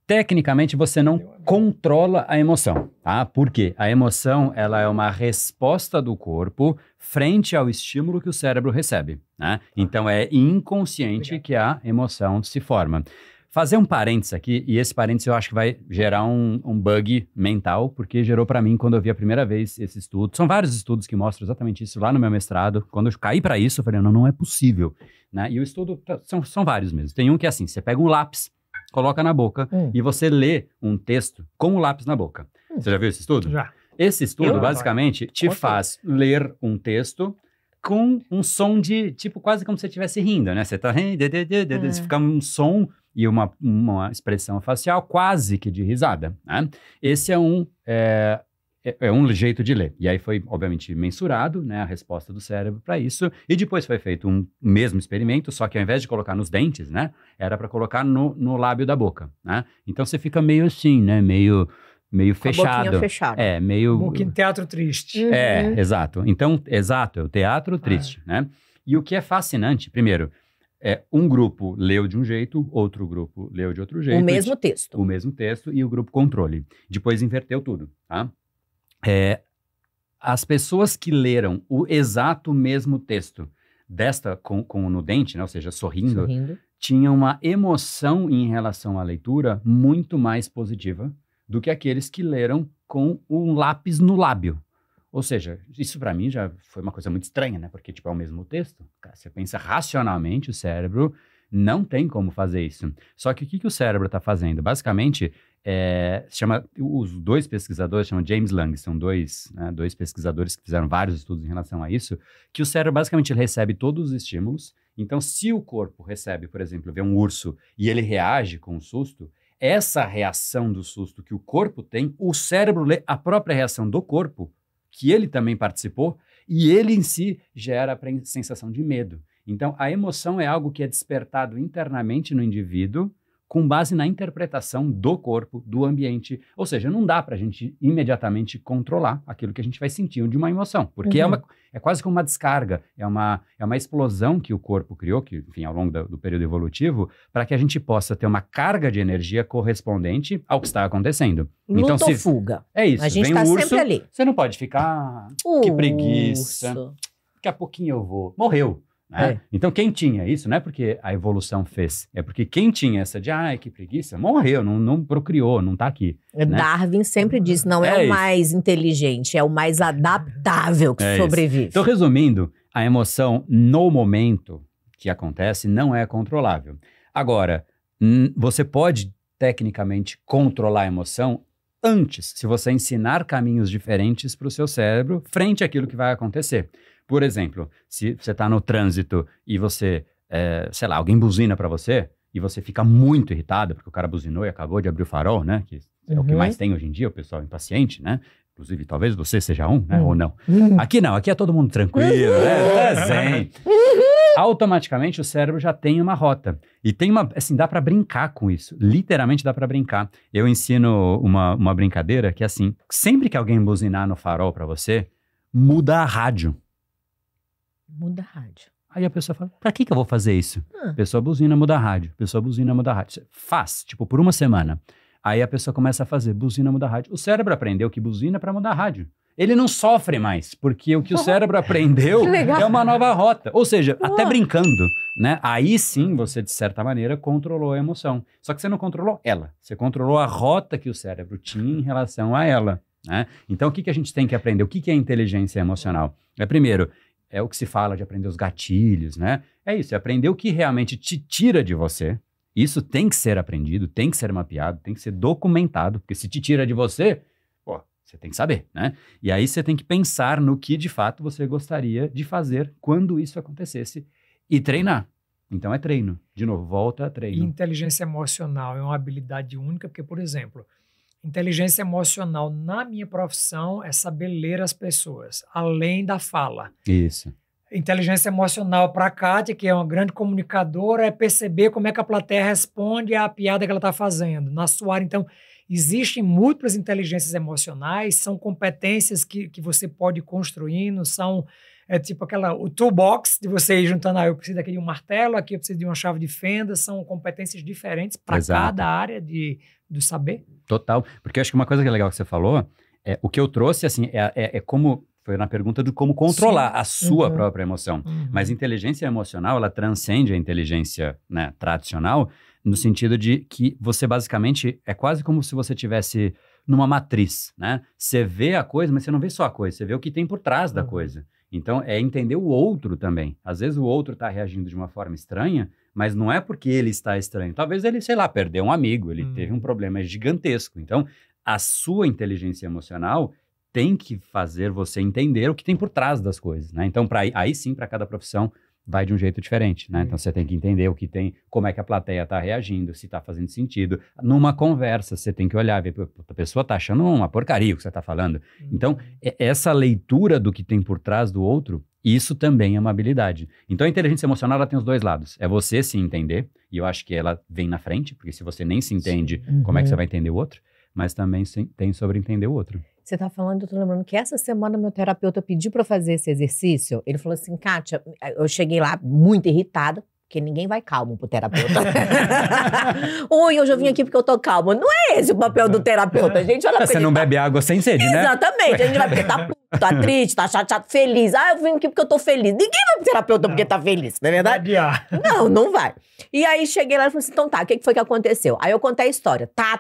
S3: Tecnicamente, você não controla a emoção, tá? Por quê? A emoção, ela é uma resposta do corpo frente ao estímulo que o cérebro recebe, né? Então, é inconsciente que a emoção se forma. Fazer um parênteses aqui, e esse parênteses eu acho que vai gerar um bug mental, porque gerou para mim quando eu vi a primeira vez esse estudo. São vários estudos que mostram exatamente isso lá no meu mestrado. Quando eu caí para isso, eu falei, não é possível, né? E o estudo, são vários mesmo. Tem um que é assim, você pega um lápis, coloca na boca e você lê um texto com o lápis na boca. Você já viu esse estudo?
S2: Já.
S3: Esse estudo, basicamente, te faz ler um texto com um som de, tipo, quase como se você estivesse rindo, né? Você tá rindo, fica um som e uma expressão facial quase que de risada, né? Esse é um jeito de ler. E aí foi, obviamente, mensurado, né, a resposta do cérebro para isso. E depois foi feito um mesmo experimento, só que ao invés de colocar nos dentes, né, era para colocar no lábio da boca, né? Então você fica meio assim, né, meio fechado.
S1: A boquinha fechada.
S3: Meio...
S2: Um pouquinho de teatro triste.
S3: Exato. Então, exato, é o teatro triste, né? E o que é fascinante, primeiro, um grupo leu de um jeito, outro grupo leu de outro jeito.
S1: O mesmo texto.
S3: O mesmo texto e o grupo controle. Depois inverteu tudo, tá? As pessoas que leram o exato mesmo texto, desta com no dente, né, ou seja, sorrindo, tinham uma emoção em relação à leitura muito mais positiva do que aqueles que leram com um lápis no lábio. Ou seja, isso para mim já foi uma coisa muito estranha, né? Porque, tipo, é o mesmo texto. Cara, você pensa racionalmente, o cérebro não tem como fazer isso. Só que o que o cérebro está fazendo? Basicamente, os dois pesquisadores, chamam James Lang, são dois pesquisadores que fizeram vários estudos em relação a isso, que o cérebro, basicamente, ele recebe todos os estímulos. Então, se o corpo recebe, por exemplo, vê um urso e ele reage com um susto, essa reação do susto que o corpo tem, o cérebro lê a própria reação do corpo, que ele também participou, e ele em si gera a sensação de medo. Então, a emoção é algo que é despertado internamente no indivíduo com base na interpretação do corpo, do ambiente. Ou seja, não dá para a gente imediatamente controlar aquilo que a gente vai sentir de uma emoção, porque é quase como uma descarga, é uma explosão que o corpo criou, que, enfim, ao longo do período evolutivo, para que a gente possa ter uma carga de energia correspondente ao que está acontecendo.
S1: Luta ou fuga.
S3: É isso.
S1: A gente
S3: vem
S1: está
S3: um urso,
S1: sempre ali.
S3: Você não pode ficar, que preguiça, daqui a pouquinho eu vou. Morreu. Né? Então, quem tinha isso, não é porque a evolução fez, é porque quem tinha essa de, que preguiça, morreu, não procriou, não está aqui. Né?
S1: Darwin sempre disse, não é o mais inteligente, é o mais adaptável que sobrevive.
S3: Então, resumindo, a emoção no momento que acontece não é controlável. Agora, você pode, tecnicamente, controlar a emoção antes, se você ensinar caminhos diferentes para o seu cérebro frente àquilo que vai acontecer. Por exemplo, se você está no trânsito e você, alguém buzina para você e você fica muito irritado porque o cara buzinou e acabou de abrir o farol, né? Que é o que mais tem hoje em dia, o pessoal impaciente, né? Inclusive, talvez você seja um, né? Ou não. Aqui não, aqui é todo mundo tranquilo, né? Zen. Automaticamente o cérebro já tem uma rota. E tem dá para brincar com isso. Literalmente dá para brincar. Eu ensino uma brincadeira que é assim, sempre que alguém buzinar no farol para você, muda a rádio.
S1: Muda a rádio.
S3: Aí a pessoa fala, pra que eu vou fazer isso? Pessoa buzina, muda a rádio. Pessoa buzina, muda a rádio. Faz, tipo, por uma semana. Aí a pessoa começa a fazer buzina, muda a rádio. O cérebro aprendeu que buzina para mudar a rádio. Ele não sofre mais, porque o que o cérebro aprendeu é uma nova rota. Ou seja, até brincando, né? Aí sim você, de certa maneira, controlou a emoção. Só que você não controlou ela. Você controlou a rota que o cérebro tinha em relação a ela. Né? Então, o que a gente tem que aprender? O que é inteligência emocional? Primeiro, é o que se fala de aprender os gatilhos, né? É isso, é aprender o que realmente te tira de você. Isso tem que ser aprendido, tem que ser mapeado, tem que ser documentado, porque se te tira de você, você tem que saber, né? E aí você tem que pensar no que de fato você gostaria de fazer quando isso acontecesse e treinar. Então é treino. De novo, volta a treino.
S2: E inteligência emocional é uma habilidade única, porque, por exemplo, inteligência emocional na minha profissão é saber ler as pessoas, além da fala.
S3: Isso.
S2: Inteligência emocional para a Kátia, que é uma grande comunicadora, é perceber como é que a plateia responde à piada que ela está fazendo. Na sua área, então, existem múltiplas inteligências emocionais, são competências que você pode ir construindo, são tipo o toolbox de você ir juntando, eu preciso aqui de um martelo, aqui eu preciso de uma chave de fenda, são competências diferentes para cada área do saber.
S3: Total, porque eu acho que uma coisa que é legal que você falou, o que eu trouxe, assim, é como, foi na pergunta de como controlar a sua própria emoção. Mas inteligência emocional, ela transcende a inteligência, né, tradicional, no sentido de que você basicamente, é quase como se você tivesse numa matriz, né? Você vê a coisa, mas você não vê só a coisa, você vê o que tem por trás da coisa. Então, é entender o outro também. Às vezes o outro está reagindo de uma forma estranha, mas não é porque ele está estranho. Talvez ele, sei lá, perdeu um amigo, ele teve um problema gigantesco. Então, a sua inteligência emocional tem que fazer você entender o que tem por trás das coisas, né? Então, aí sim, para cada profissão, vai de um jeito diferente, né? Então, você tem que entender o que tem, como é que a plateia está reagindo, se está fazendo sentido. Numa conversa, você tem que olhar, ver, a pessoa está achando uma porcaria o que você está falando. Então, essa leitura do que tem por trás do outro, isso também é uma habilidade. Então, a inteligência emocional, ela tem os dois lados. É você se entender, e eu acho que ela vem na frente, porque se você nem se entende, como é que você vai entender o outro? Mas também tem sobre entender o outro.
S1: Você tá falando, eu tô lembrando que essa semana meu terapeuta pediu para fazer esse exercício. Ele falou assim, Kátia, eu cheguei lá muito irritada, Porque ninguém vai calmo pro terapeuta. Oi, hoje eu vim aqui porque eu tô calmo. Não é esse o papel do terapeuta. A gente olha pra
S3: Você não bebe água sem sede, né?
S1: Exatamente. A gente vai porque tá puto, tá triste, tá chateado, feliz. Ah, eu vim aqui porque eu tô feliz. Ninguém vai pro terapeuta porque tá feliz, não é verdade? Não, não vai. E aí cheguei lá e falei assim, então tá, o que foi que aconteceu? Aí eu contei a história. Tá.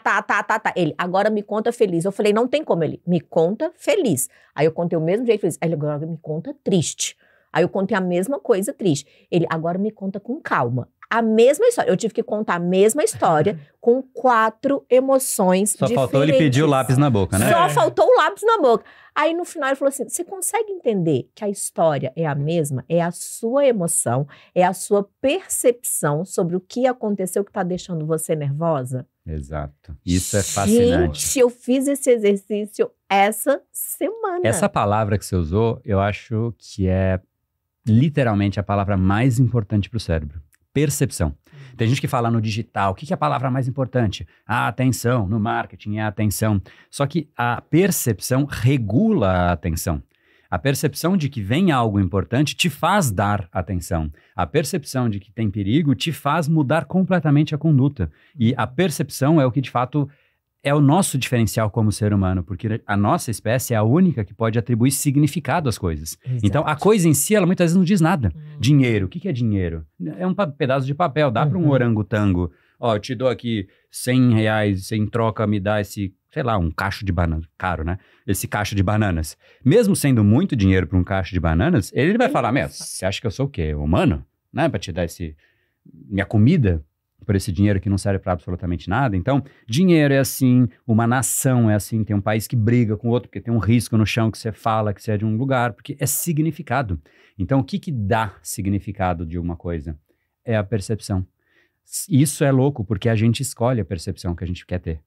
S1: Ele, agora me conta feliz. Eu falei, não tem como. Ele, me conta feliz. Aí eu contei o mesmo jeito feliz. Aí ele, agora me conta triste. Aí eu contei a mesma coisa triste. Ele, agora me conta com calma. A mesma história. Eu tive que contar a mesma história com 4 emoções diferentes. Só faltou
S3: ele pedir o lápis na boca, né?
S1: Só faltou o lápis na boca. Aí no final ele falou assim, você consegue entender que a história é a mesma? É a sua emoção, é a sua percepção sobre o que aconteceu que tá deixando você nervosa?
S3: Exato. Isso é fascinante.
S1: Gente, eu fiz esse exercício essa semana.
S3: Essa palavra que você usou, eu acho que é literalmente a palavra mais importante para o cérebro. Percepção. Tem gente que fala no digital, o que é a palavra mais importante? A atenção, no marketing é a atenção. Só que a percepção regula a atenção. A percepção de que vem algo importante te faz dar atenção. A percepção de que tem perigo te faz mudar completamente a conduta. E a percepção é o que de fato é o nosso diferencial como ser humano, porque a nossa espécie é a única que pode atribuir significado às coisas. Exato. Então, a coisa em si, ela muitas vezes não diz nada. Dinheiro, o que é dinheiro? É um pedaço de papel, dá para um orangotango. Ó, eu te dou aqui R$100, você em troca me dá esse, sei lá, um cacho de banana, caro, né? Esse cacho de bananas. Mesmo sendo muito dinheiro para um cacho de bananas, ele vai falar, você acha que eu sou o quê? Humano? Né? Para te dar minha comida? Por esse dinheiro que não serve para absolutamente nada. Então, dinheiro é assim, uma nação é assim, tem um país que briga com o outro porque tem um risco no chão que você fala que você é de um lugar, porque é significado. Então, o que dá significado de uma coisa? É a percepção. Isso é louco, porque a gente escolhe a percepção que a gente quer ter.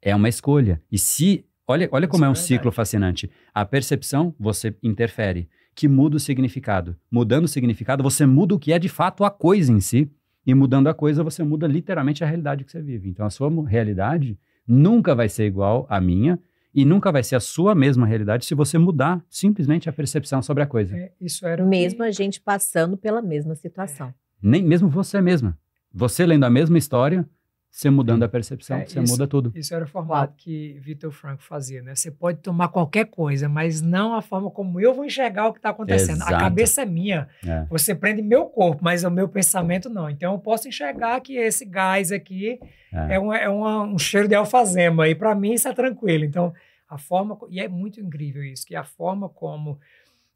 S3: É uma escolha. E olha como é um ciclo fascinante. A percepção, você interfere, que muda o significado. Mudando o significado, você muda o que é de fato a coisa em si. E mudando a coisa, você muda literalmente a realidade que você vive. Então, a sua realidade nunca vai ser igual à minha e nunca vai ser a sua mesma realidade se você mudar simplesmente a percepção sobre a coisa.
S2: Isso era
S1: mesmo a gente passando pela mesma situação.
S3: Nem mesmo você mesma. Você lendo a mesma história, você mudando a percepção, você muda tudo.
S2: Isso era o formato que Viktor Frankl fazia, né? Você pode tomar qualquer coisa, mas não a forma como eu vou enxergar o que está acontecendo.
S3: Exato.
S2: A cabeça é minha. Você prende meu corpo, mas o meu pensamento não. Então eu posso enxergar que esse gás aqui é um cheiro de alfazema. E para mim isso é tranquilo. Então a forma... E é muito incrível isso, que a forma como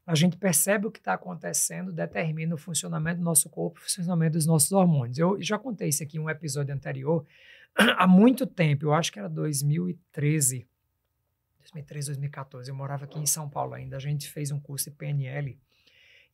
S2: a gente percebe o que está acontecendo determina o funcionamento do nosso corpo, o funcionamento dos nossos hormônios. Eu já contei isso aqui em um episódio anterior, há muito tempo, eu acho que era 2013, 2014, eu morava aqui em São Paulo ainda, a gente fez um curso de PNL,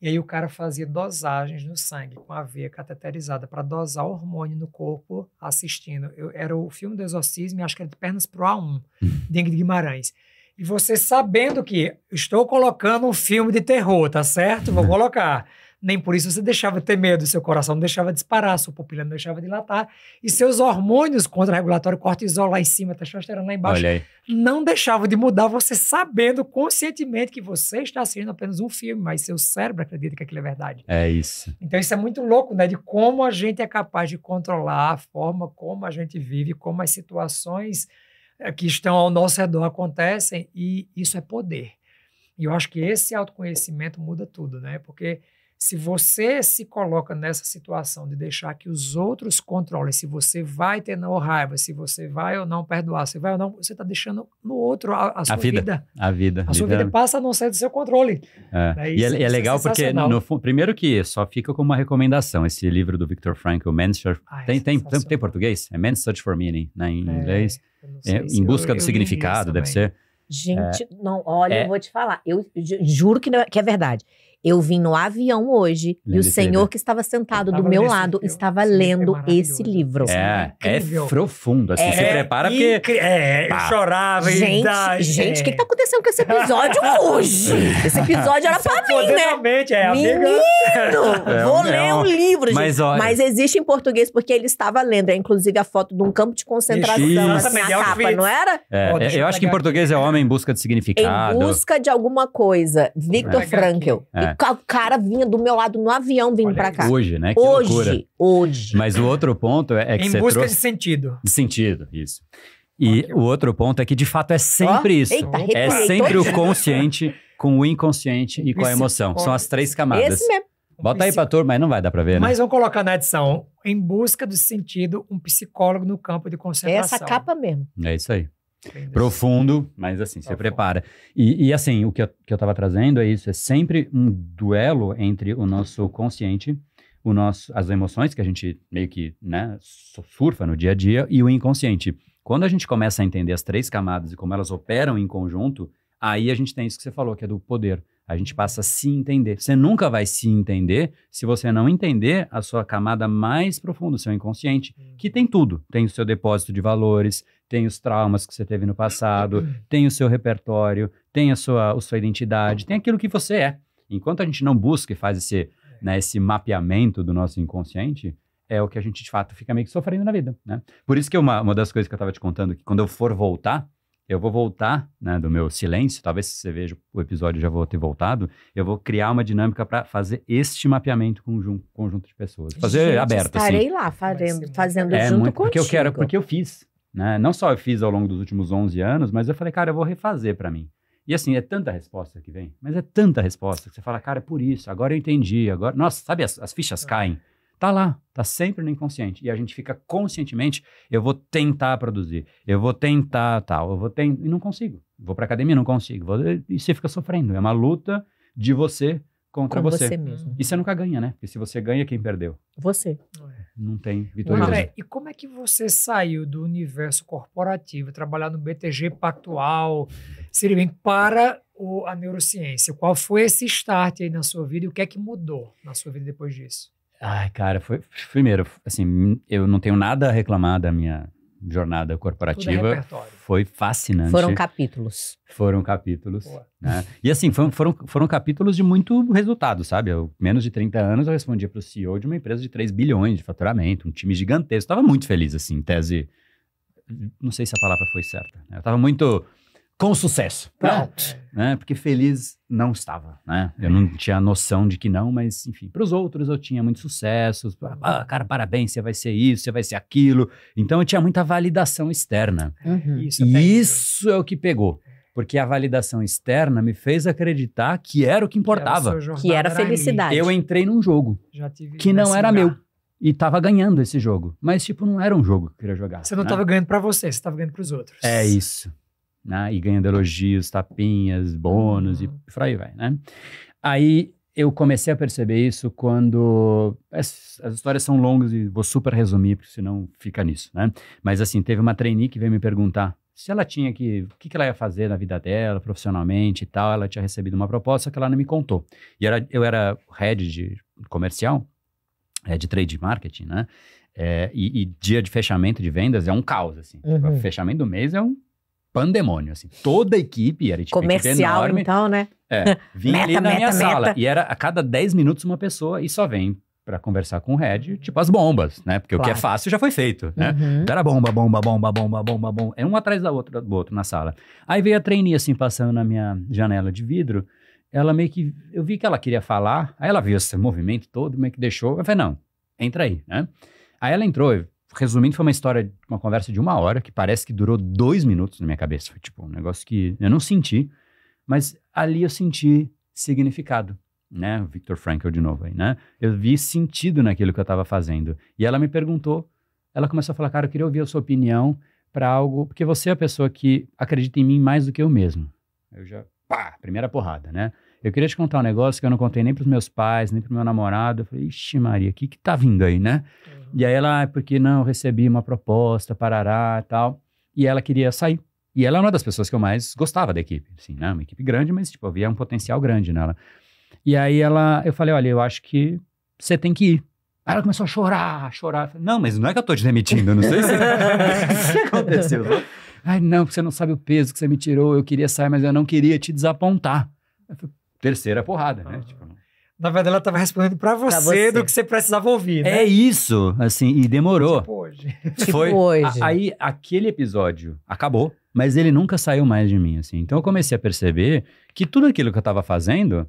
S2: e aí o cara fazia dosagens no sangue com a veia cateterizada para dosar hormônio no corpo assistindo. Era o filme do Exorcismo, acho que era de Pernas pro A1, de Ingrid Guimarães. E você sabendo que estou colocando um filme de terror, tá certo? Vou colocar. Nem por isso você deixava de ter medo, seu coração não deixava de disparar, sua pupila não deixava de dilatar, e seus hormônios contra-regulatório, cortisol lá em cima, testosterona lá embaixo, não deixavam de mudar, você sabendo conscientemente que você está assistindo apenas um filme, mas seu cérebro acredita que aquilo é verdade.
S3: É isso.
S2: Então isso é muito louco, né? De como a gente é capaz de controlar a forma como a gente vive, como as situações que estão ao nosso redor acontecem, e isso é poder. E eu acho que esse autoconhecimento muda tudo, né? Porque se você se coloca nessa situação de deixar que os outros controlem, se você vai ter não raiva, se você vai ou não perdoar, se vai ou não, você está deixando no outro a sua vida.
S3: A vida.
S2: A sua vida passa a não ser do seu controle.
S3: E é legal porque, primeiro que só fica como uma recomendação, esse livro do Viktor Frankl, Man's Search... Tem português? É Man's Search for Meaning, né, em inglês. Em busca do significado, deve ser.
S1: Gente, não, olha, eu vou te falar, eu juro que é verdade. Eu vim no avião hoje e o senhor que estava sentado do meu lado estava lendo esse livro.
S3: É profundo, assim, se prepara porque...
S2: eu chorava.
S1: Gente, o que tá acontecendo com esse episódio hoje? Esse episódio era pra mim, né? Menino, vou ler um livro, gente. Mas existe em português porque ele estava lendo, inclusive a foto de um campo de concentração, assim, a capa, não era?
S3: Eu acho que em português é Homem em Busca de Significado.
S1: Em Busca de Alguma Coisa, Viktor Frankl. o cara vinha do meu lado no avião vindo pra cá.
S3: Hoje, né? Que loucura.
S1: Hoje.
S3: Mas o outro ponto é que
S2: Em
S3: você
S2: busca
S3: trouxe...
S2: de sentido.
S3: De sentido, isso. E o outro ponto é que, de fato, é sempre isso.
S1: Eita,
S3: É sempre o consciente com o inconsciente e com a emoção. São as 3 camadas.
S1: Esse mesmo.
S3: Bota aí pra turma, mas não vai dar pra ver, né?
S2: Mas vamos colocar na edição. Em busca do sentido, um psicólogo no campo de concentração.
S1: Essa capa mesmo.
S3: É isso aí. Profundo, mas assim, você prepara. E assim, o que eu tava trazendo é isso. É sempre um duelo entre o nosso consciente, as emoções que a gente meio que, né, surfa no dia a dia, e o inconsciente. Quando a gente começa a entender as 3 camadas e como elas operam em conjunto, aí a gente tem isso que você falou, que é do poder. A gente passa a se entender. Você nunca vai se entender se você não entender a sua camada mais profunda, o seu inconsciente, que tem tudo. Tem o seu depósito de valores, tem os traumas que você teve no passado, tem o seu repertório, tem a sua identidade, tem aquilo que você é. Enquanto a gente não busca e faz esse mapeamento do nosso inconsciente, é o que a gente, de fato, fica meio que sofrendo na vida, né? Por isso que uma das coisas que eu estava te contando, que quando eu for voltar, eu vou voltar, né, do meu silêncio, talvez se você veja o episódio já vou ter voltado, eu vou criar uma dinâmica para fazer este mapeamento com um conjunto de pessoas. Fazer
S1: Gente,
S3: aberto,
S1: estarei
S3: assim.
S1: lá fazendo junto
S3: muito,
S1: contigo.
S3: porque eu fiz, né? Não só eu fiz ao longo dos últimos 11 anos, mas eu falei, cara, eu vou refazer para mim. E assim, é tanta resposta que vem, mas é tanta resposta que você fala, cara, é por isso, agora eu entendi, agora... Nossa, sabe, as fichas caem. Tá lá, tá sempre no inconsciente. E a gente fica conscientemente, eu vou tentar produzir, eu vou tentar tal, e não consigo. Vou pra academia, não consigo. E você fica sofrendo. É uma luta de você contra você.
S1: Mesmo.
S3: E você nunca ganha, né? Porque se você ganha, quem perdeu?
S1: Você.
S3: Não tem vitorioso.
S2: André, e como é que você saiu do universo corporativo, trabalhar no BTG Pactual, Citibank, para a neurociência? Qual foi esse start aí na sua vida e o que é que mudou na sua vida depois disso?
S3: Ai, cara, primeiro, assim, eu não tenho nada a reclamar da minha jornada corporativa. Foi fascinante.
S1: Foram capítulos.
S3: Foram capítulos, né? E assim, foram capítulos de muito resultado, sabe? Menos de 30 anos, eu respondia para o CEO de uma empresa de 3 bilhões de faturamento, um time gigantesco. Estava muito feliz, assim, em tese. Não sei se a palavra foi certa, né? Eu estava muito com sucesso.
S1: Pronto.
S3: Né? Porque feliz não estava, né? Eu não tinha noção de que não, mas, enfim, para os outros eu tinha muito sucesso. Cara, parabéns, você vai ser isso, você vai ser aquilo. Então eu tinha muita validação externa.
S1: Uhum.
S3: Isso é o que pegou. Porque a validação externa me fez acreditar que era o que importava.
S1: Que era felicidade.
S3: Eu entrei num jogo que não era meu. E tava ganhando esse jogo. Mas, tipo, não era um jogo que eu queria jogar.
S2: Você não tava ganhando pra você tava ganhando pros outros.
S3: É isso. Né? E ganhando elogios, tapinhas, bônus e por aí vai, né? Aí eu comecei a perceber isso quando... As histórias são longas e vou super resumir, porque senão fica nisso, né? Mas assim, teve uma trainee que veio me perguntar se ela tinha o que ela ia fazer na vida dela, profissionalmente e tal. Ela tinha recebido uma proposta que ela não me contou. E eu era head de comercial, de trade marketing, né? E dia de fechamento de vendas é um caos, assim.
S1: Uhum.
S3: Tipo, o fechamento do mês é um pandemônio, assim. Toda a equipe, era tipo,
S1: comercial,
S3: equipe enorme,
S1: então, né?
S3: Vinha ali na minha sala. E era a cada 10 minutos uma pessoa e só vem para conversar com o head, tipo as bombas, né? Porque o que é fácil já foi feito, né? Então era bomba. É um atrás do outro na sala. Aí veio a trainee, assim, passando na minha janela de vidro. Ela meio que... Eu vi que ela queria falar. Aí ela viu esse movimento todo, meio que deixou. Eu falei, não, entra aí, né? Aí ela entrou. Resumindo, foi uma história, uma conversa de 1 hora, que parece que durou 2 minutos na minha cabeça. Foi tipo um negócio que eu não senti, mas ali eu senti significado, né? O Viktor Frankl de novo aí, né? Eu vi sentido naquilo que eu estava fazendo. E ela me perguntou, ela começou a falar, cara, eu queria ouvir a sua opinião para algo, porque você é a pessoa que acredita em mim mais do que eu mesmo. Eu já, primeira porrada, né? Eu queria te contar um negócio que eu não contei nem pros meus pais, nem pro meu namorado. Eu falei, ixi Maria, o que tá vindo aí, né? E aí ela, porque não, eu recebi uma proposta, parará e tal. E ela queria sair. E ela é uma das pessoas que eu mais gostava da equipe, assim, né? Uma equipe grande, mas, tipo, havia um potencial grande nela. E aí eu falei, olha, eu acho que você tem que ir. Aí ela começou a chorar. Eu falei, não, mas não é que eu tô te demitindo, não sei se... O que aconteceu? Ai, não, porque você não sabe o peso que você me tirou, eu queria sair, mas eu não queria te desapontar. Eu falei, terceira porrada, né? Tipo,
S2: na verdade, ela estava respondendo para você do que você precisava ouvir, né?
S3: É isso, assim, e demorou.
S2: Tipo hoje.
S3: Foi.
S1: hoje.
S3: Aí, aquele episódio acabou, mas ele nunca saiu mais de mim, assim. Então, eu comecei a perceber que tudo aquilo que eu estava fazendo,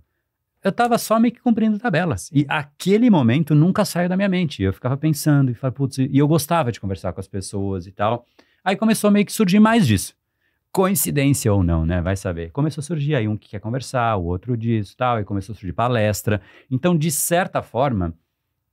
S3: eu tava só meio que cumprindo tabela. E aquele momento nunca saiu da minha mente. Eu ficava pensando e falava, putz, e eu gostava de conversar com as pessoas e tal. Aí começou meio que surgir mais disso. Coincidência ou não, né? Vai saber. Começou a surgir aí um que quer conversar, o outro disso e tal, e começou a surgir palestra. Então, de certa forma,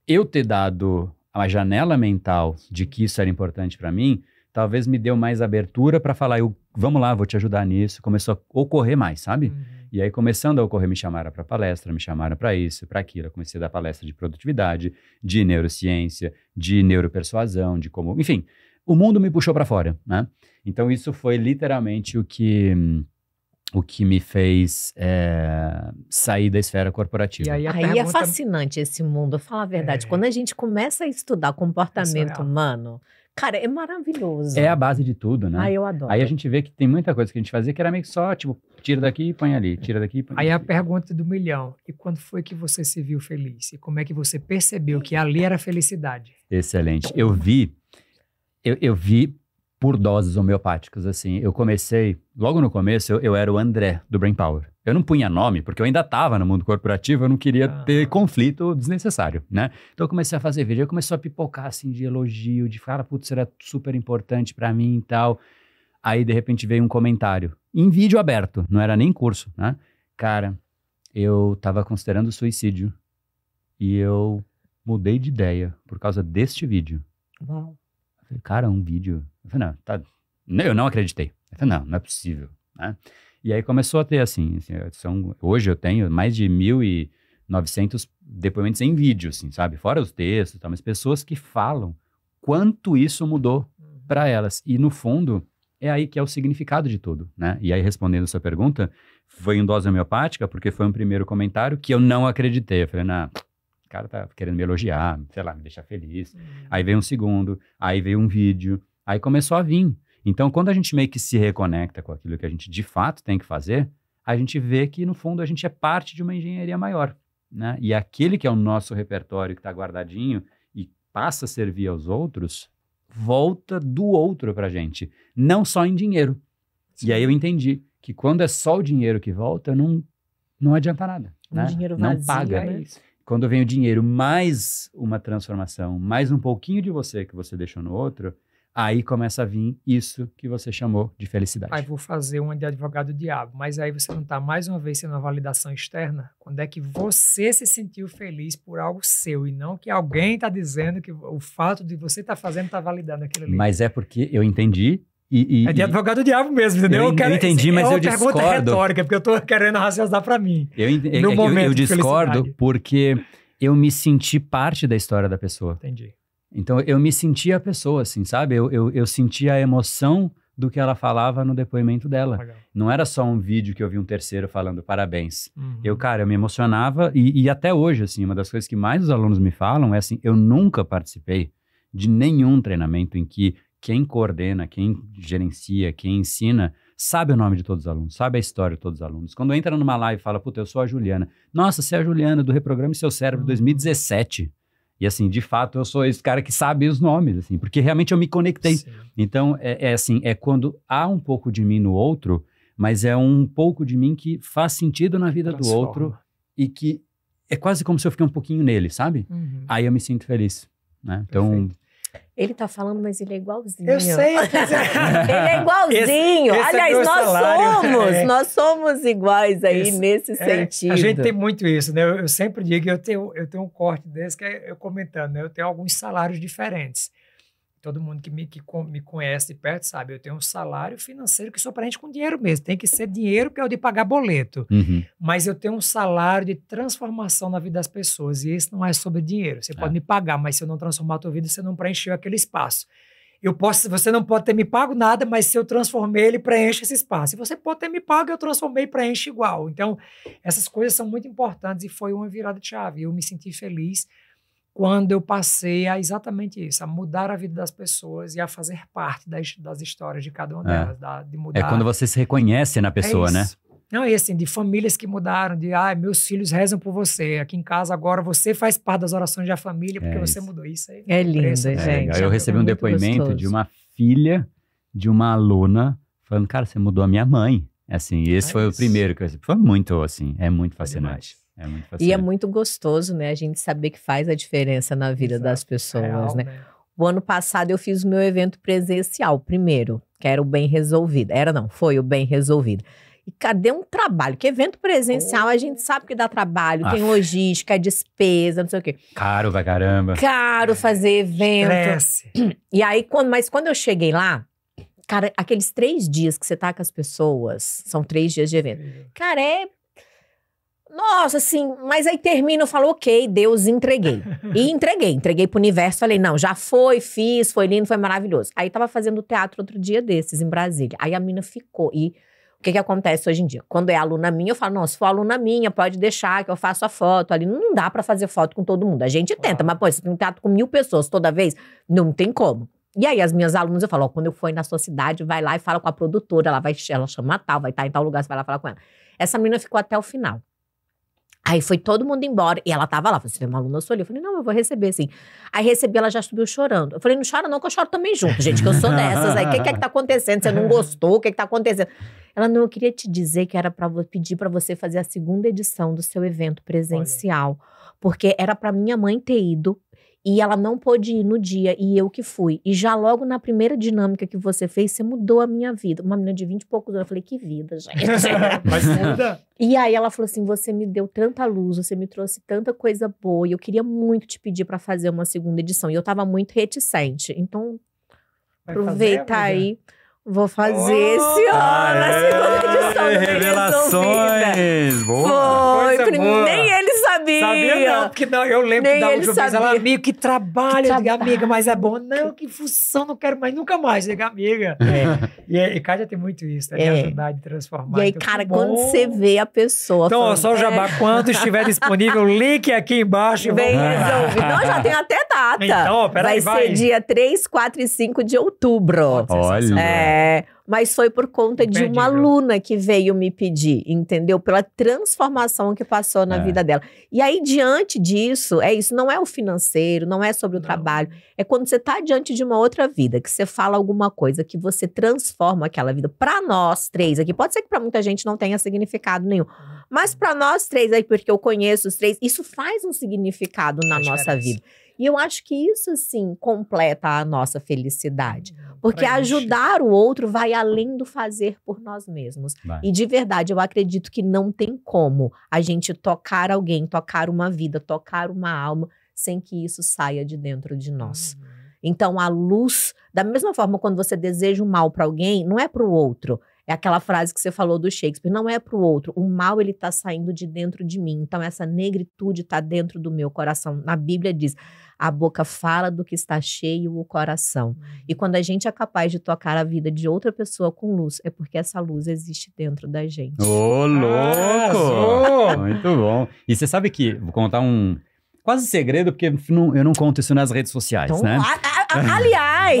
S3: eu ter dado a janela mental de que isso era importante para mim, talvez me deu mais abertura para falar, vamos lá, vou te ajudar nisso. Começou a ocorrer mais, sabe? E aí, começando a ocorrer, me chamaram para palestra, me chamaram para isso, para aquilo. Eu comecei a dar palestra de produtividade, de neurociência, de neuropersuasão, de como... Enfim, o mundo me puxou para fora, né? Então, isso foi literalmente o que me fez sair da esfera corporativa.
S2: E aí,
S1: Aí é fascinante esse mundo, fala a verdade. Quando a gente começa a estudar comportamento humano, cara, é maravilhoso.
S3: É a base de tudo, né?
S1: Eu adoro.
S3: Aí a gente vê que tem muita coisa que a gente fazia que era meio que só, tipo, tira daqui e põe ali, tira daqui e põe ali.
S2: Aí a pergunta do milhão, e quando foi que você se viu feliz? E como é que você percebeu que ali era felicidade?
S3: Excelente. Eu vi por doses homeopáticas, assim. Eu comecei, logo no começo, eu era o André, do Brain Power. Eu não punha nome, porque eu ainda estava no mundo corporativo, eu não queria ter conflito desnecessário, né? Então eu comecei a fazer vídeo, eu comecei a pipocar, assim, de elogio, de falar, putz, era super importante pra mim e tal. Aí, de repente, veio um comentário, em vídeo aberto, não era nem curso, né? Cara, eu tava considerando suicídio e eu mudei de ideia por causa deste vídeo.
S1: Uau.
S3: Eu falei, cara, um vídeo... Eu falei, não, tá... Eu não acreditei. Eu falei, não é possível, né? E aí começou a ter, assim hoje eu tenho mais de 1.900 depoimentos em vídeo, assim, sabe? Fora os textos, tá? Mas pessoas que falam quanto isso mudou para elas. E, no fundo, é aí que é o significado de tudo, né? E aí, respondendo a sua pergunta, foi em dose homeopática, porque foi um primeiro comentário que eu não acreditei. Eu falei, não... O cara tá querendo me elogiar, sei lá, me deixar feliz. Aí veio um segundo, aí veio um vídeo, aí começou a vir. Então, quando a gente meio que se reconecta com aquilo que a gente de fato tem que fazer, a gente vê que, no fundo, a gente é parte de uma engenharia maior, né? E aquele que é o nosso repertório que está guardadinho e passa a servir aos outros, volta do outro pra gente, não só em dinheiro. Sim. E aí eu entendi que quando é só o dinheiro que volta, não adianta nada, né?
S1: Dinheiro vazio,
S3: não paga.
S1: Né?
S3: Quando vem o dinheiro mais uma transformação, mais um pouquinho de você que você deixou no outro, aí começa a vir isso que você chamou de felicidade.
S2: Aí vou fazer uma de advogado diabo, mas aí você não está mais uma vez sendo uma validação externa? Quando é que você se sentiu feliz por algo seu e não que alguém está dizendo que o fato de você estar fazendo está validando aquilo ali?
S3: Mas é porque eu entendi
S2: é de advogado diabo mesmo, entendeu?
S3: Eu entendi, mas eu discordo. É uma
S2: pergunta retórica, porque eu estou querendo raciocinar para mim.
S3: Eu discordo porque eu me senti parte da história da pessoa.
S2: Entendi.
S3: Então, eu me senti a pessoa, assim, sabe? Eu senti a emoção do que ela falava no depoimento dela.
S2: Legal.
S3: Não era só um vídeo que eu vi um terceiro falando parabéns. Eu me emocionava e até hoje, assim, uma das coisas que mais os alunos me falam é assim, eu nunca participei de nenhum treinamento em que quem coordena, quem gerencia, quem ensina, sabe o nome de todos os alunos, sabe a história de todos os alunos. Quando entra numa live e fala, puta, eu sou a Juliana. Nossa, você é a Juliana do Reprograme Seu Cérebro 2017. E assim, de fato, eu sou esse cara que sabe os nomes, assim, porque realmente eu me conectei. Sim. Então, é quando há um pouco de mim no outro, mas é um pouco de mim que faz sentido na vida do outro e que é quase como se eu fiquei um pouquinho nele, sabe? Aí eu me sinto feliz, né? Então... Perfeito.
S1: Ele tá falando, mas ele é igualzinho.
S2: Eu sei.
S1: Ele é igualzinho.
S2: Esse
S1: Aliás, nós somos iguais aí nesse sentido.
S2: A gente tem muito isso, né? Eu sempre digo, eu tenho um corte desse, que é eu comentando, né? Eu tenho alguns salários diferentes. Todo mundo que me conhece de perto sabe, eu tenho um salário financeiro que só preenche com dinheiro mesmo. Tem que ser dinheiro que é o de pagar boleto. Mas eu tenho um salário de transformação na vida das pessoas. E esse não é sobre dinheiro. Você pode me pagar, mas se eu não transformar a tua vida, você não preencheu aquele espaço. Você não pode ter me pago nada, mas se eu transformei, ele preenche esse espaço. E você pode ter me pago, eu transformei e preenche igual. Então, essas coisas são muito importantes e foi uma virada de chave. Eu me senti feliz quando eu passei a exatamente isso, a mudar a vida das pessoas e a fazer parte das histórias de cada uma delas, de mudar.
S3: É quando você se reconhece na pessoa, né?
S2: Não, e assim, de famílias que mudaram, meus filhos rezam por você, aqui em casa agora você faz parte das orações da família porque você mudou isso aí.
S1: É lindo, gente.
S3: Eu recebi um depoimento de uma filha de uma aluna falando, cara, você mudou a minha mãe. Assim, esse foi o primeiro que eu recebi. Foi muito, assim, é muito fascinante. É muito
S1: E é
S3: fascinante.
S1: muito gostoso, né? A gente saber que faz a diferença na vida das pessoas,
S2: Real,
S1: né? O ano passado eu fiz o meu evento presencial, primeiro, que era o Bem Resolvido. Foi o Bem Resolvido. E cadê um trabalho? Que evento presencial a gente sabe que dá trabalho, tem logística, despesa, não sei o quê.
S3: Caro pra caramba.
S1: Caro fazer evento.
S2: Estresse.
S1: E aí, mas quando eu cheguei lá, cara, aqueles 3 dias que você tá com as pessoas, são 3 dias de evento. Cara, nossa, assim, mas aí termina, eu falo, ok, Deus, entreguei. E entreguei pro universo, falei, não, já fiz, foi lindo, foi maravilhoso. Aí tava fazendo teatro outro dia desses, em Brasília. Aí a mina ficou, e o que acontece hoje em dia? Quando é aluna minha, eu falo, não, se for aluna minha, pode deixar que eu faço a foto ali. Não dá pra fazer foto com todo mundo, a gente tenta, mas pô, você tem um teatro com 1000 pessoas toda vez, não tem como. E aí as minhas alunas, eu falo, ó, quando eu for na sua cidade, vai lá e fala com a produtora, ela chama tal, vai estar em tal lugar, você vai lá falar com ela. Essa menina ficou até o final. Aí foi todo mundo embora, e ela tava lá, você tem uma aluna sua ali? Eu falei, não, eu vou receber, sim. Aí recebi, ela já subiu chorando. Eu falei, não chora não, que eu choro também junto, gente, que eu sou dessas. Aí, o que é que tá acontecendo? Você não gostou? O que é que tá acontecendo? Ela, não, eu queria te dizer que era pra pedir pra você fazer a 2ª edição do seu evento presencial, porque era pra minha mãe ter ido, e ela não pôde ir no dia, e eu que fui. E já logo na primeira dinâmica que você fez, você mudou a minha vida. Uma menina de 20 e poucos anos, eu falei, que vida, gente.
S2: Mas muda.
S1: E aí ela falou assim, você me deu tanta luz, você me trouxe tanta coisa boa, e eu queria muito te pedir pra fazer uma 2ª edição. E eu tava muito reticente. Então, aproveita aí. Vou fazer esse ano a 2ª edição do
S3: Revelações! Boa!
S1: Nem ele sabia.
S2: Sabia não, porque não, eu lembro
S1: Nem
S2: que da
S1: ele
S2: última vez
S1: sabia.
S2: ela, amigo, que trabalho. Eu digo,
S1: trabalho.
S2: amiga, mas é bom. Não, que função, não quero mais, nunca mais. Eu digo, amiga. E Kátia tem muito isso, né? De ajudar, de transformar.
S1: E aí,
S2: então,
S1: cara, quando você vê a pessoa...
S2: Então,
S1: falando,
S2: só o jabá, quando estiver disponível, link aqui embaixo.
S1: Bem resolvido. Não, já tem até data.
S2: Então, peraí,
S1: vai ser dia 3, 4 e 5 de outubro.
S3: Olha.
S1: Mas foi por conta de uma aluna que veio me pedir, entendeu? Pela transformação que passou na vida dela. E aí, diante disso, isso não é o financeiro, não é sobre o trabalho. É quando você tá diante de uma outra vida, que você fala alguma coisa, que você transforma aquela vida. Pra nós 3 aqui, pode ser que pra muita gente não tenha significado nenhum. Mas pra nós 3 aí, porque eu conheço os 3, isso faz um significado na nossa vida. E eu acho que isso, sim, completa a nossa felicidade. Porque ajudar o outro vai além do fazer por nós mesmos. E de verdade, eu acredito que não tem como a gente tocar alguém, tocar uma vida, tocar uma alma, sem que isso saia de dentro de nós. Então, a luz, da mesma forma, quando você deseja o mal para alguém, não é para o outro. É aquela frase que você falou do Shakespeare, não é para o outro. O mal, ele tá saindo de dentro de mim. Então, essa negritude tá dentro do meu coração. Na Bíblia diz, a boca fala do que está cheio o coração. E quando a gente é capaz de tocar a vida de outra pessoa com luz, é porque essa luz existe dentro da gente.
S3: Ô, louco! Muito bom. E você sabe que, vou contar um quase segredo, porque eu não conto isso nas redes sociais,
S1: então,
S3: né?
S1: Aliás,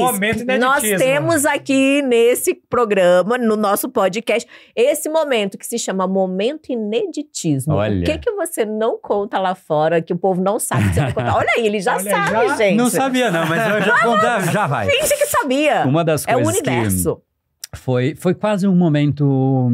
S1: nós temos aqui nesse programa, no nosso podcast, esse momento que se chama Momento Ineditismo.
S3: Olha.
S1: O que você não conta lá fora, que o povo não sabe que você vai contar? Olha aí, ele já sabe, gente.
S3: Não sabia não, mas eu já contava, já vai.
S1: Finge que sabia.
S3: Uma das coisas
S1: o universo.
S3: Que foi quase um momento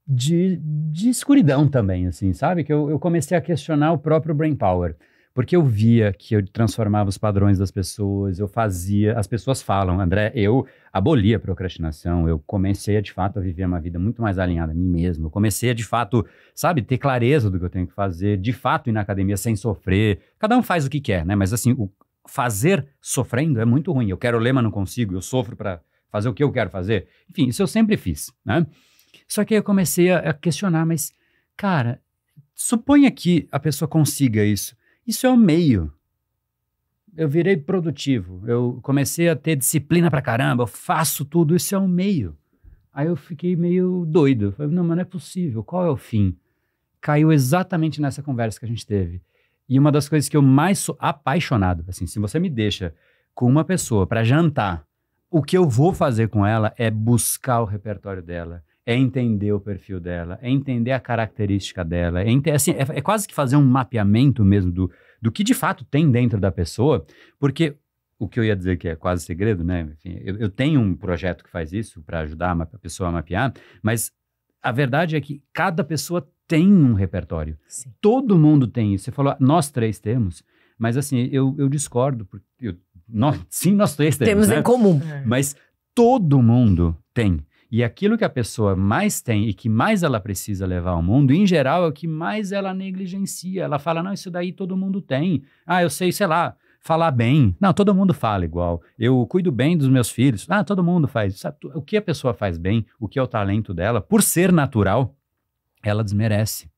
S3: de escuridão também, assim, sabe? Que eu comecei a questionar o próprio Brain Power. Porque eu via que eu transformava os padrões das pessoas, eu fazia... As pessoas falam, André, eu aboli a procrastinação, eu comecei a, de fato, a viver uma vida muito mais alinhada a mim mesmo. Eu comecei a, de fato, sabe, ter clareza do que eu tenho que fazer, de fato, ir na academia sem sofrer. Cada um faz o que quer, né? Mas, assim, o fazer sofrendo é muito ruim. Eu quero ler, mas não consigo. Eu sofro para fazer o que eu quero fazer. Enfim, isso eu sempre fiz, né? Só que aí eu comecei a questionar, mas, cara, suponha que a pessoa consiga isso. Isso é o meio. Eu virei produtivo, eu comecei a ter disciplina pra caramba, eu faço tudo, isso é o meio. Aí eu fiquei meio doido, eu falei, não, mas não é possível, qual é o fim? Caiu exatamente nessa conversa que a gente teve. E uma das coisas que eu mais sou apaixonado, assim, se você me deixa com uma pessoa pra jantar, o que eu vou fazer com ela é buscar o repertório dela, é entender o perfil dela, é entender a característica dela, assim, é quase que fazer um mapeamento mesmo do que de fato tem dentro da pessoa, porque o que eu ia dizer que é quase segredo, né? Enfim, eu tenho um projeto que faz isso para ajudar a pessoa a mapear, mas a verdade é que cada pessoa tem um repertório.
S1: Sim.
S3: Todo mundo tem isso. Você falou, nós três temos, mas assim, eu discordo, porque sim, nós três temos, né?
S1: Em comum.
S3: Mas todo mundo tem. E aquilo que a pessoa mais tem e que mais ela precisa levar ao mundo, em geral, é o que mais ela negligencia. Ela fala, não, isso daí todo mundo tem. Ah, eu sei, sei lá, falar bem. Não, todo mundo fala igual. Eu cuido bem dos meus filhos. Ah, todo mundo faz. Sabe, o que a pessoa faz bem, o que é o talento dela, por ser natural, ela desmerece.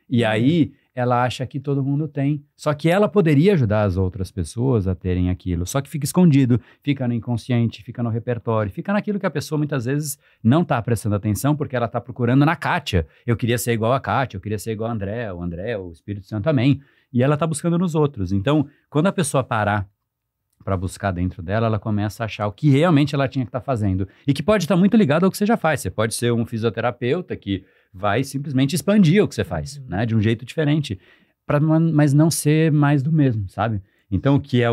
S3: E aí, ela acha que todo mundo tem. Só que ela poderia ajudar as outras pessoas a terem aquilo. Só que fica escondido, fica no inconsciente, fica no repertório, fica naquilo que a pessoa muitas vezes não está prestando atenção porque ela está procurando na Kátia. Eu queria ser igual a Kátia, eu queria ser igual a André, o Espírito Santo também. E ela está buscando nos outros. Então, quando a pessoa parar para buscar dentro dela, ela começa a achar o que realmente ela tinha que estar fazendo. E que pode estar muito ligado ao que você já faz. Você pode ser um fisioterapeuta que vai simplesmente expandir o que você faz, né? De um jeito diferente. Mas não ser mais do mesmo, sabe? Então, o que é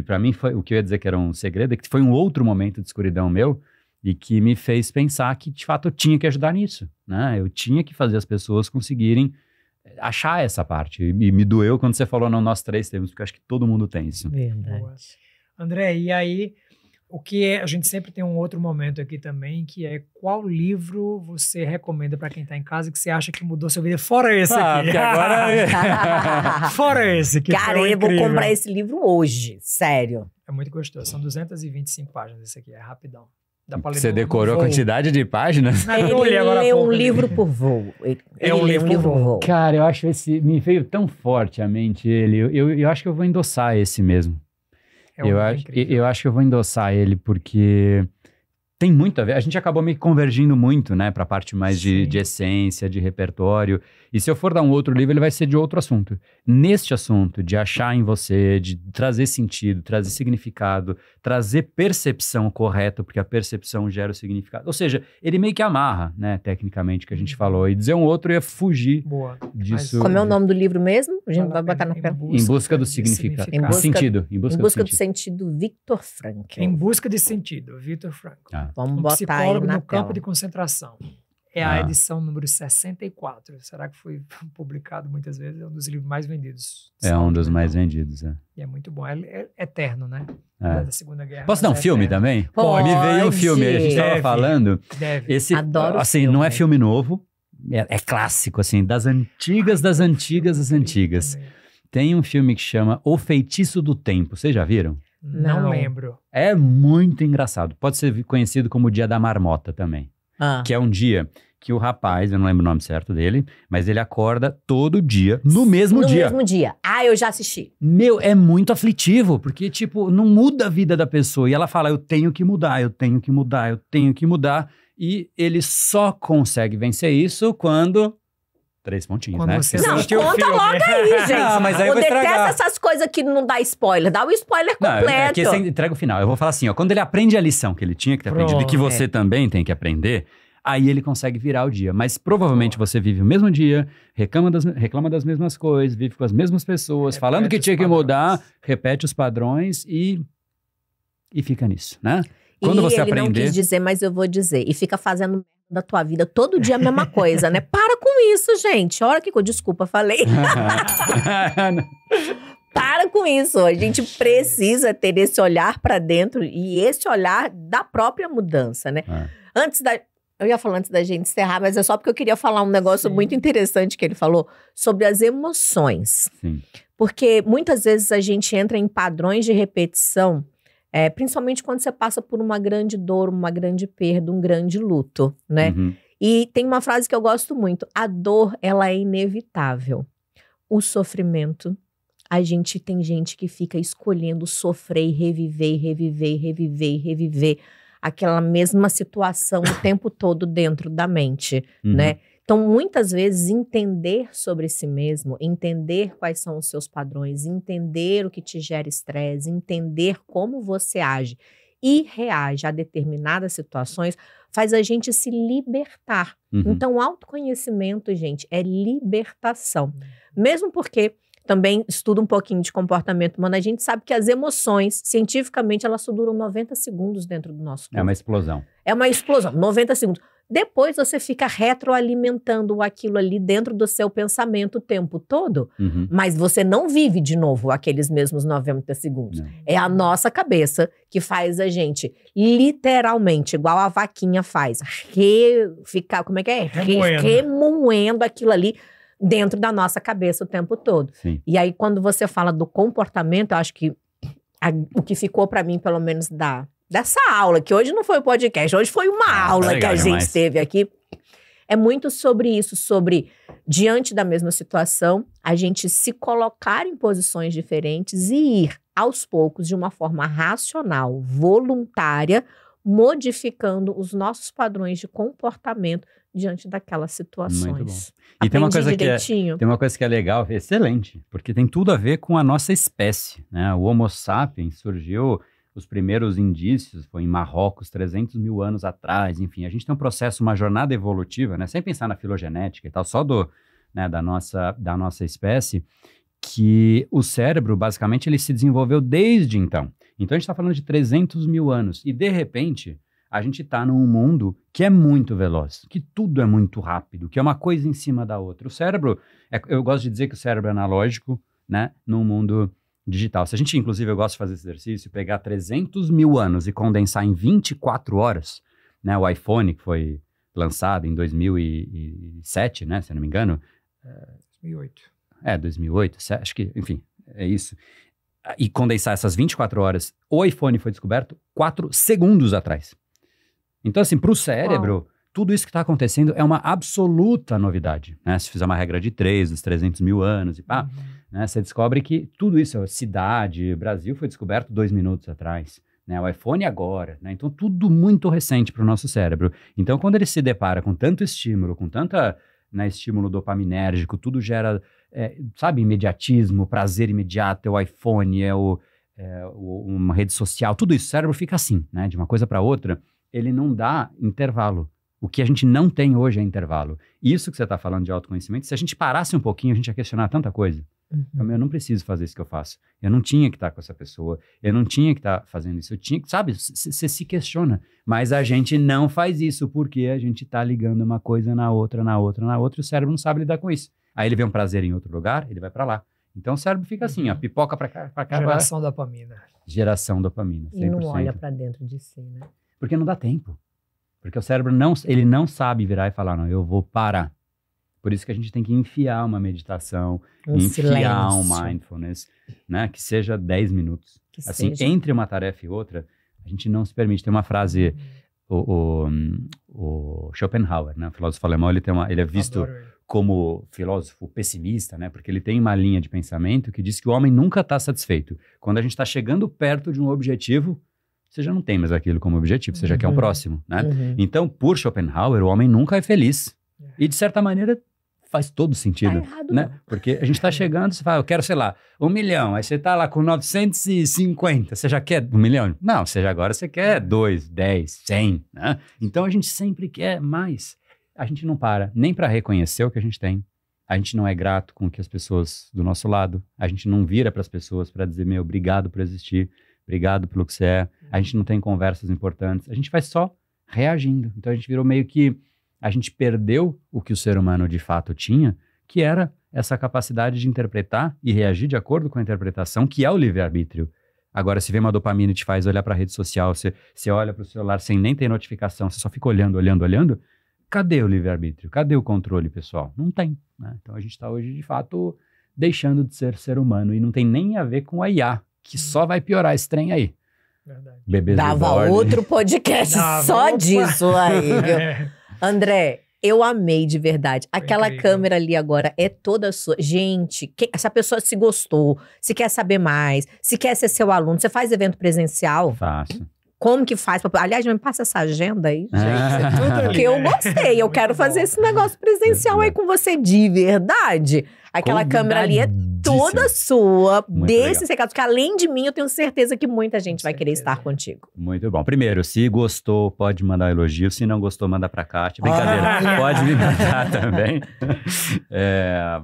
S3: para mim, foi o que eu ia dizer que era um segredo, é que foi um outro momento de escuridão meu e que me fez pensar que, de fato, eu tinha que ajudar nisso, né? Eu tinha que fazer as pessoas conseguirem achar essa parte. E me doeu quando você falou, não, nós três temos, porque eu acho que todo mundo tem isso.
S1: Verdade.
S2: André, e aí, a gente sempre tem um outro momento aqui também, que é qual livro você recomenda para quem está em casa que você acha que mudou sua vida? Fora esse aqui.
S3: Porque agora...
S2: Fora esse, que
S1: Cara,
S2: foi
S1: eu vou
S2: incrível.
S1: comprar esse livro hoje, sério.
S2: É muito gostoso. São 225 páginas esse aqui, é rapidão. Dá pra ler
S3: Você
S2: no
S3: decorou a
S2: voo.
S3: quantidade de páginas?
S2: Não, eu olhei agora há
S1: Ele lê um
S2: pouco ali.
S1: livro por voo.
S2: É um livro por voo.
S3: Cara, eu acho me veio tão forte à mente ele. Eu acho que eu vou endossar esse mesmo.
S2: É um livro incrível.
S3: Eu acho que eu vou endossar ele porque tem muito a ver. A gente acabou me convergindo muito, né, para a parte mais de essência, de repertório. E se eu for dar um outro livro, ele vai ser de outro assunto. Neste assunto, de achar em você, de trazer sentido, trazer significado, trazer percepção correta, porque a percepção gera o significado. Ou seja, ele meio que amarra, né, tecnicamente, o que a gente falou. E dizer um outro ia fugir
S2: Boa.
S3: disso.
S1: Como é o nome do livro mesmo? A gente vai botar na tela.
S3: Em busca do significado.
S1: Em busca-
S3: Sentido. Em
S1: Em
S3: busca,
S1: busca
S3: do
S1: do
S3: sentido.
S1: sentido, Victor Frankl.
S2: Em busca de sentido, Viktor Frankl.
S1: Vamos
S2: Um
S1: botar aí
S2: psicólogo
S1: na
S2: no
S1: tela.
S2: campo de concentração. É a edição número 64. Será que foi publicado muitas vezes? É um dos livros mais vendidos. de
S3: É um
S2: saúde
S3: dos mais
S2: mental.
S3: vendidos, é.
S2: E é muito bom. É eterno, né?
S3: É.
S2: Da Segunda Guerra.
S3: Posso dar um
S2: mas é
S3: filme
S2: eterno.
S3: também?
S1: Pode.
S3: Me veio um filme, a gente estava
S2: Deve.
S3: falando.
S2: Deve.
S1: Adoro
S3: assim,
S1: filme.
S3: não é filme novo, é clássico, assim, das antigas.
S2: Também.
S3: Tem um filme que chama O Feitiço do Tempo, vocês já viram?
S2: Não
S1: Não.
S2: lembro.
S3: É muito engraçado, pode ser conhecido como o Dia da Marmota também, que é um dia que o rapaz, eu não lembro o nome certo dele, mas ele acorda todo dia, no mesmo
S1: No
S3: dia.
S1: mesmo dia. Ah, eu já assisti.
S3: Meu, é muito aflitivo, porque, tipo, não muda a vida da pessoa. E ela fala, eu tenho que mudar, eu tenho que mudar, eu tenho que mudar. E ele só consegue vencer isso quando... 3 pontinhos,
S2: Quando
S3: né?
S2: você
S1: Não,
S2: assistiu o
S1: conta
S2: filme.
S1: logo aí, gente.
S3: Não, mas aí eu
S1: eu
S3: vou
S1: detesto
S3: estragar.
S1: essas coisas que não dá spoiler. Dá o spoiler
S3: Não,
S1: completo.
S3: é que você entrega o final. Eu vou falar assim, ó, quando ele aprende a lição que ele tinha que ter aprendido e que
S2: Pronto.
S3: você também tem que aprender, aí ele consegue virar o dia. Mas provavelmente você vive o mesmo dia, reclama das mesmas coisas, vive com as mesmas pessoas,
S2: Repete
S3: falando que
S2: os
S3: tinha que
S2: padrões.
S3: mudar, repete os padrões e fica nisso, né?
S1: E
S3: Quando você
S1: ele não
S3: aprender...
S1: quis dizer, mas eu vou dizer. E fica fazendo merda da tua vida todo dia a mesma coisa, né? Para com isso, gente. Olha que desculpa, falei. Para com isso. A gente precisa ter esse olhar pra dentro e esse olhar da própria mudança, né? Eu ia falar antes da gente encerrar, mas é só porque eu queria falar um negócio muito interessante que ele falou sobre as emoções.
S3: Sim.
S1: Porque muitas vezes a gente entra em padrões de repetição, principalmente quando você passa por uma grande dor, uma grande perda, um grande luto, né?
S3: Uhum.
S1: E tem uma frase que eu gosto muito: a dor, ela é inevitável. O sofrimento, tem gente que fica escolhendo sofrer e reviver, e reviver, e reviver, e reviver aquela mesma situação o tempo todo dentro da mente, né? Então, muitas vezes, entender sobre si mesmo, entender quais são os seus padrões, entender o que te gera estresse, entender como você age e reage a determinadas situações, faz a gente se libertar. Então, autoconhecimento, gente, é libertação. Mesmo porque também estuda um pouquinho de comportamento humano, a gente sabe que as emoções, cientificamente, elas só duram 90 segundos dentro do nosso corpo.
S3: É uma explosão.
S1: É uma explosão, 90 segundos. depois você fica retroalimentando aquilo ali dentro do seu pensamento o tempo todo, mas você não vive de novo aqueles mesmos 90 segundos.
S3: Não.
S1: É a nossa cabeça que faz a gente, literalmente, igual a vaquinha faz, ficar, como é que é? Remoendo aquilo ali dentro da nossa cabeça o tempo todo.
S3: Sim.
S1: E aí, quando você fala do comportamento, eu acho que o que ficou para mim, pelo menos dessa aula, que hoje não foi o podcast, hoje foi uma aula que a gente teve aqui, é muito sobre isso, sobre, diante da mesma situação, a gente se colocar em posições diferentes e ir, aos poucos, de uma forma racional, voluntária, modificando os nossos padrões de comportamento diante daquelas situações.
S3: Muito bom. E tem uma coisa que é legal, excelente, porque tem tudo a ver com a nossa espécie, né? O Homo sapiens surgiu, os primeiros indícios foi em Marrocos, 300 mil anos atrás, enfim, a gente tem um processo, uma jornada evolutiva, né? Sem pensar na filogenética e tal, só da nossa espécie, que o cérebro, basicamente, ele se desenvolveu desde então. Então, a gente está falando de 300 mil anos, e de repente, a gente está num mundo que é muito veloz, que tudo é muito rápido, que é uma coisa em cima da outra. O cérebro, eu gosto de dizer que o cérebro é analógico, né, num mundo digital. Se a gente, inclusive, eu gosto de fazer esse exercício, pegar 300 mil anos e condensar em 24 horas, né, o iPhone, que foi lançado em 2007, né, se eu não me engano.
S2: 2008.
S3: 2008, acho que, enfim, é isso. E condensar essas 24 horas, o iPhone foi descoberto 4 segundos atrás. Então, assim, para o cérebro, tudo isso que está acontecendo é uma absoluta novidade, né? Se fizer uma regra de 3, dos 300 mil anos e pá, né? Você descobre que tudo isso, cidade, Brasil foi descoberto 2 minutos atrás, né? O iPhone agora, né? Então, tudo muito recente para o nosso cérebro. Então, quando ele se depara com tanto estímulo, com tanta, né, estímulo dopaminérgico, tudo gera, sabe, imediatismo, prazer imediato, é o iPhone, uma rede social, tudo isso, o cérebro fica assim, né? De uma coisa para outra, ele não dá intervalo. O que a gente não tem hoje é intervalo. Isso que você está falando de autoconhecimento, se a gente parasse um pouquinho, a gente ia questionar tanta coisa. Eu não preciso fazer isso que eu faço. Eu não tinha que estar com essa pessoa. Eu não tinha que estar fazendo isso. Eu tinha que, sabe, você se questiona. Mas a gente não faz isso porque a gente está ligando uma coisa na outra, e o cérebro não sabe lidar com isso. Aí ele vê um prazer em outro lugar, ele vai para lá. Então o cérebro fica assim, ó, pipoca para cá.
S2: Geração dopamina.
S3: Geração dopamina, 100%.
S1: E não olha para dentro de si, né?
S3: Porque não dá tempo. Porque o cérebro não sabe virar e falar, não, eu vou parar. Por isso que a gente tem que enfiar uma meditação, enfiar um mindfulness, né? Que seja 10 minutos. Assim, entre uma tarefa e outra, a gente não se permite. Tem uma frase, o Schopenhauer, né? O filósofo alemão, ele é visto como filósofo pessimista, né? Porque ele tem uma linha de pensamento que diz que o homem nunca está satisfeito. Quando a gente está chegando perto de um objetivo, você já não tem mais aquilo como objetivo, você já quer um próximo, né? Então, por Schopenhauer, o homem nunca é feliz. E, de certa maneira, faz todo sentido,
S1: tá errado,
S3: né?
S1: não.
S3: Porque a gente está chegando, você fala, eu quero, sei lá, 1 milhão. Aí você está lá com 950, você já quer 1 milhão? Não, agora você quer 2, 10, 100, né? Então, a gente sempre quer mais. A gente não para nem para reconhecer o que a gente tem. A gente não é grato com que as pessoas do nosso lado. A gente não vira para as pessoas para dizer, meu, obrigado por existir. Obrigado pelo que você é. A gente não tem conversas importantes. A gente vai só reagindo. Então, a gente virou meio que... A gente perdeu o que o ser humano de fato tinha, que era essa capacidade de interpretar e reagir de acordo com a interpretação, que é o livre-arbítrio. Agora, se vem uma dopamina e te faz olhar para a rede social, você olha para o celular sem nem ter notificação, você só fica olhando, cadê o livre-arbítrio? Cadê o controle, pessoal? Não tem, né? Então, a gente está hoje, de fato, deixando de ser humano. E não tem nem a ver com a IA, que só vai piorar esse trem aí.
S2: Verdade.
S3: Bebês
S1: Dava
S3: reborn.
S1: outro podcast só disso aí, viu? André, eu amei de verdade. Aquela câmera ali agora é toda sua. Gente, essa pessoa se gostou, se quer saber mais, se quer ser seu aluno, você faz evento presencial?
S3: Faço.
S1: Como que faz? Aliás, me passa essa agenda aí, gente. Porque eu gostei, eu quero fazer esse negócio presencial aí com você de verdade. Aquela câmera ali é toda sua,
S3: Muito
S1: desses
S3: legal.
S1: recados, que além de mim, eu tenho certeza que muita gente vai querer
S2: certeza.
S1: estar contigo.
S3: Muito bom. Primeiro, se gostou, pode mandar elogio. Se não gostou, manda pra Kátia. Brincadeira,
S1: Olha.
S3: pode me mandar também.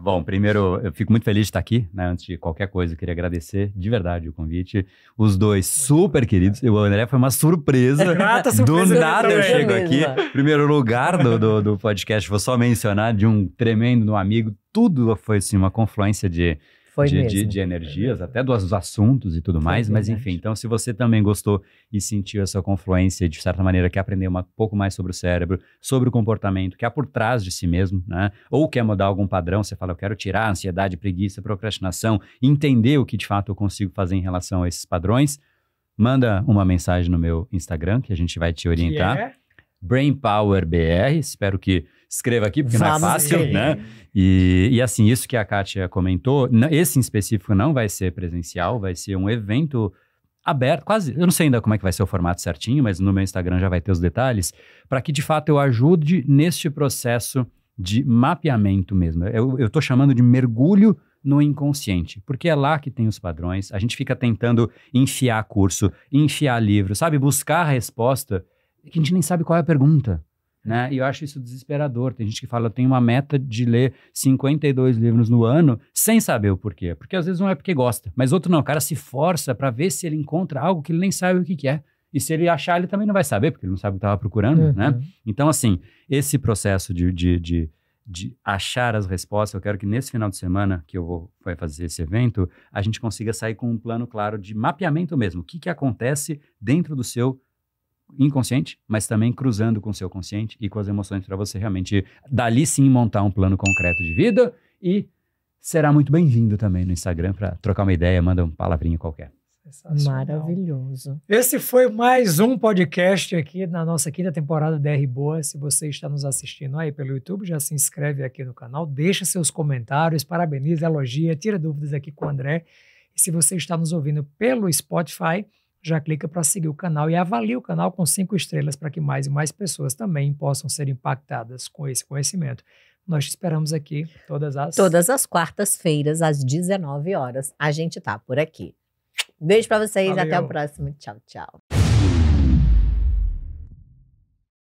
S3: Bom, primeiro, eu fico muito feliz de estar aqui, né? Antes de qualquer coisa, eu queria agradecer de verdade o convite. Os dois super queridos. O André foi uma surpresa.
S2: Grata
S3: Do
S2: surpresa
S3: nada eu
S2: também.
S3: chego aqui.
S1: Mesma.
S3: Primeiro lugar do podcast, vou só mencionar de um tremendo amigo. Tudo foi assim, uma confluência de
S1: Foi mesmo.
S3: de energias, até dos assuntos e tudo mais, mas
S1: verdade.
S3: enfim, então se você também gostou e sentiu essa confluência, de certa maneira quer aprender um pouco mais sobre o cérebro, sobre o comportamento que há por trás de si mesmo, né? Ou quer mudar algum padrão, você fala, eu quero tirar a ansiedade, preguiça, procrastinação, entender o que de fato eu consigo fazer em relação a esses padrões, manda uma mensagem no meu Instagram, que a gente vai te orientar.
S2: Que é?
S3: BrainPowerBR, espero que escreva aqui, porque não é
S1: Vamos
S3: fácil,
S1: escrever.
S3: né? E assim, isso que a Kátia comentou, esse em específico não vai ser presencial, vai ser um evento aberto, quase, eu não sei ainda como é que vai ser o formato certinho, mas no meu Instagram já vai ter os detalhes, para que de fato eu ajude neste processo de mapeamento mesmo. Eu tô chamando de mergulho no inconsciente, porque é lá que tem os padrões, a gente fica tentando enfiar curso, enfiar livro, sabe? Buscar a resposta, que a gente nem sabe qual é a pergunta. Né? E eu acho isso desesperador. Tem gente que fala, eu tenho uma meta de ler 52 livros no ano sem saber o porquê. Porque às vezes não é porque gosta, mas outro não. O cara se força para ver se ele encontra algo que ele nem sabe o que é. E se ele achar, ele também não vai saber, porque ele não sabe o que estava procurando, né? Então, assim, esse processo de achar as respostas, eu quero que nesse final de semana que eu vou fazer esse evento, a gente consiga sair com um plano claro de mapeamento mesmo. O que acontece dentro do seu inconsciente, mas também cruzando com o seu consciente e com as emoções para você realmente, dali sim, montar um plano concreto de vida e será muito bem-vindo também no Instagram para trocar uma ideia, manda uma palavrinha qualquer.
S2: Sensacional.
S1: Maravilhoso.
S2: Esse foi mais um podcast aqui na nossa quinta temporada da DR Boa. Se você está nos assistindo aí pelo YouTube, já se inscreve aqui no canal, deixa seus comentários, parabeniza, elogia, tira dúvidas aqui com o André. E se você está nos ouvindo pelo Spotify, já clica para seguir o canal e avalie o canal com 5 estrelas para que mais e mais pessoas também possam ser impactadas com esse conhecimento. Nós te esperamos aqui todas as
S1: quartas-feiras, às 19 horas. A gente tá por aqui. Beijo pra vocês,
S2: Valeu.
S1: até o próximo. Tchau, tchau.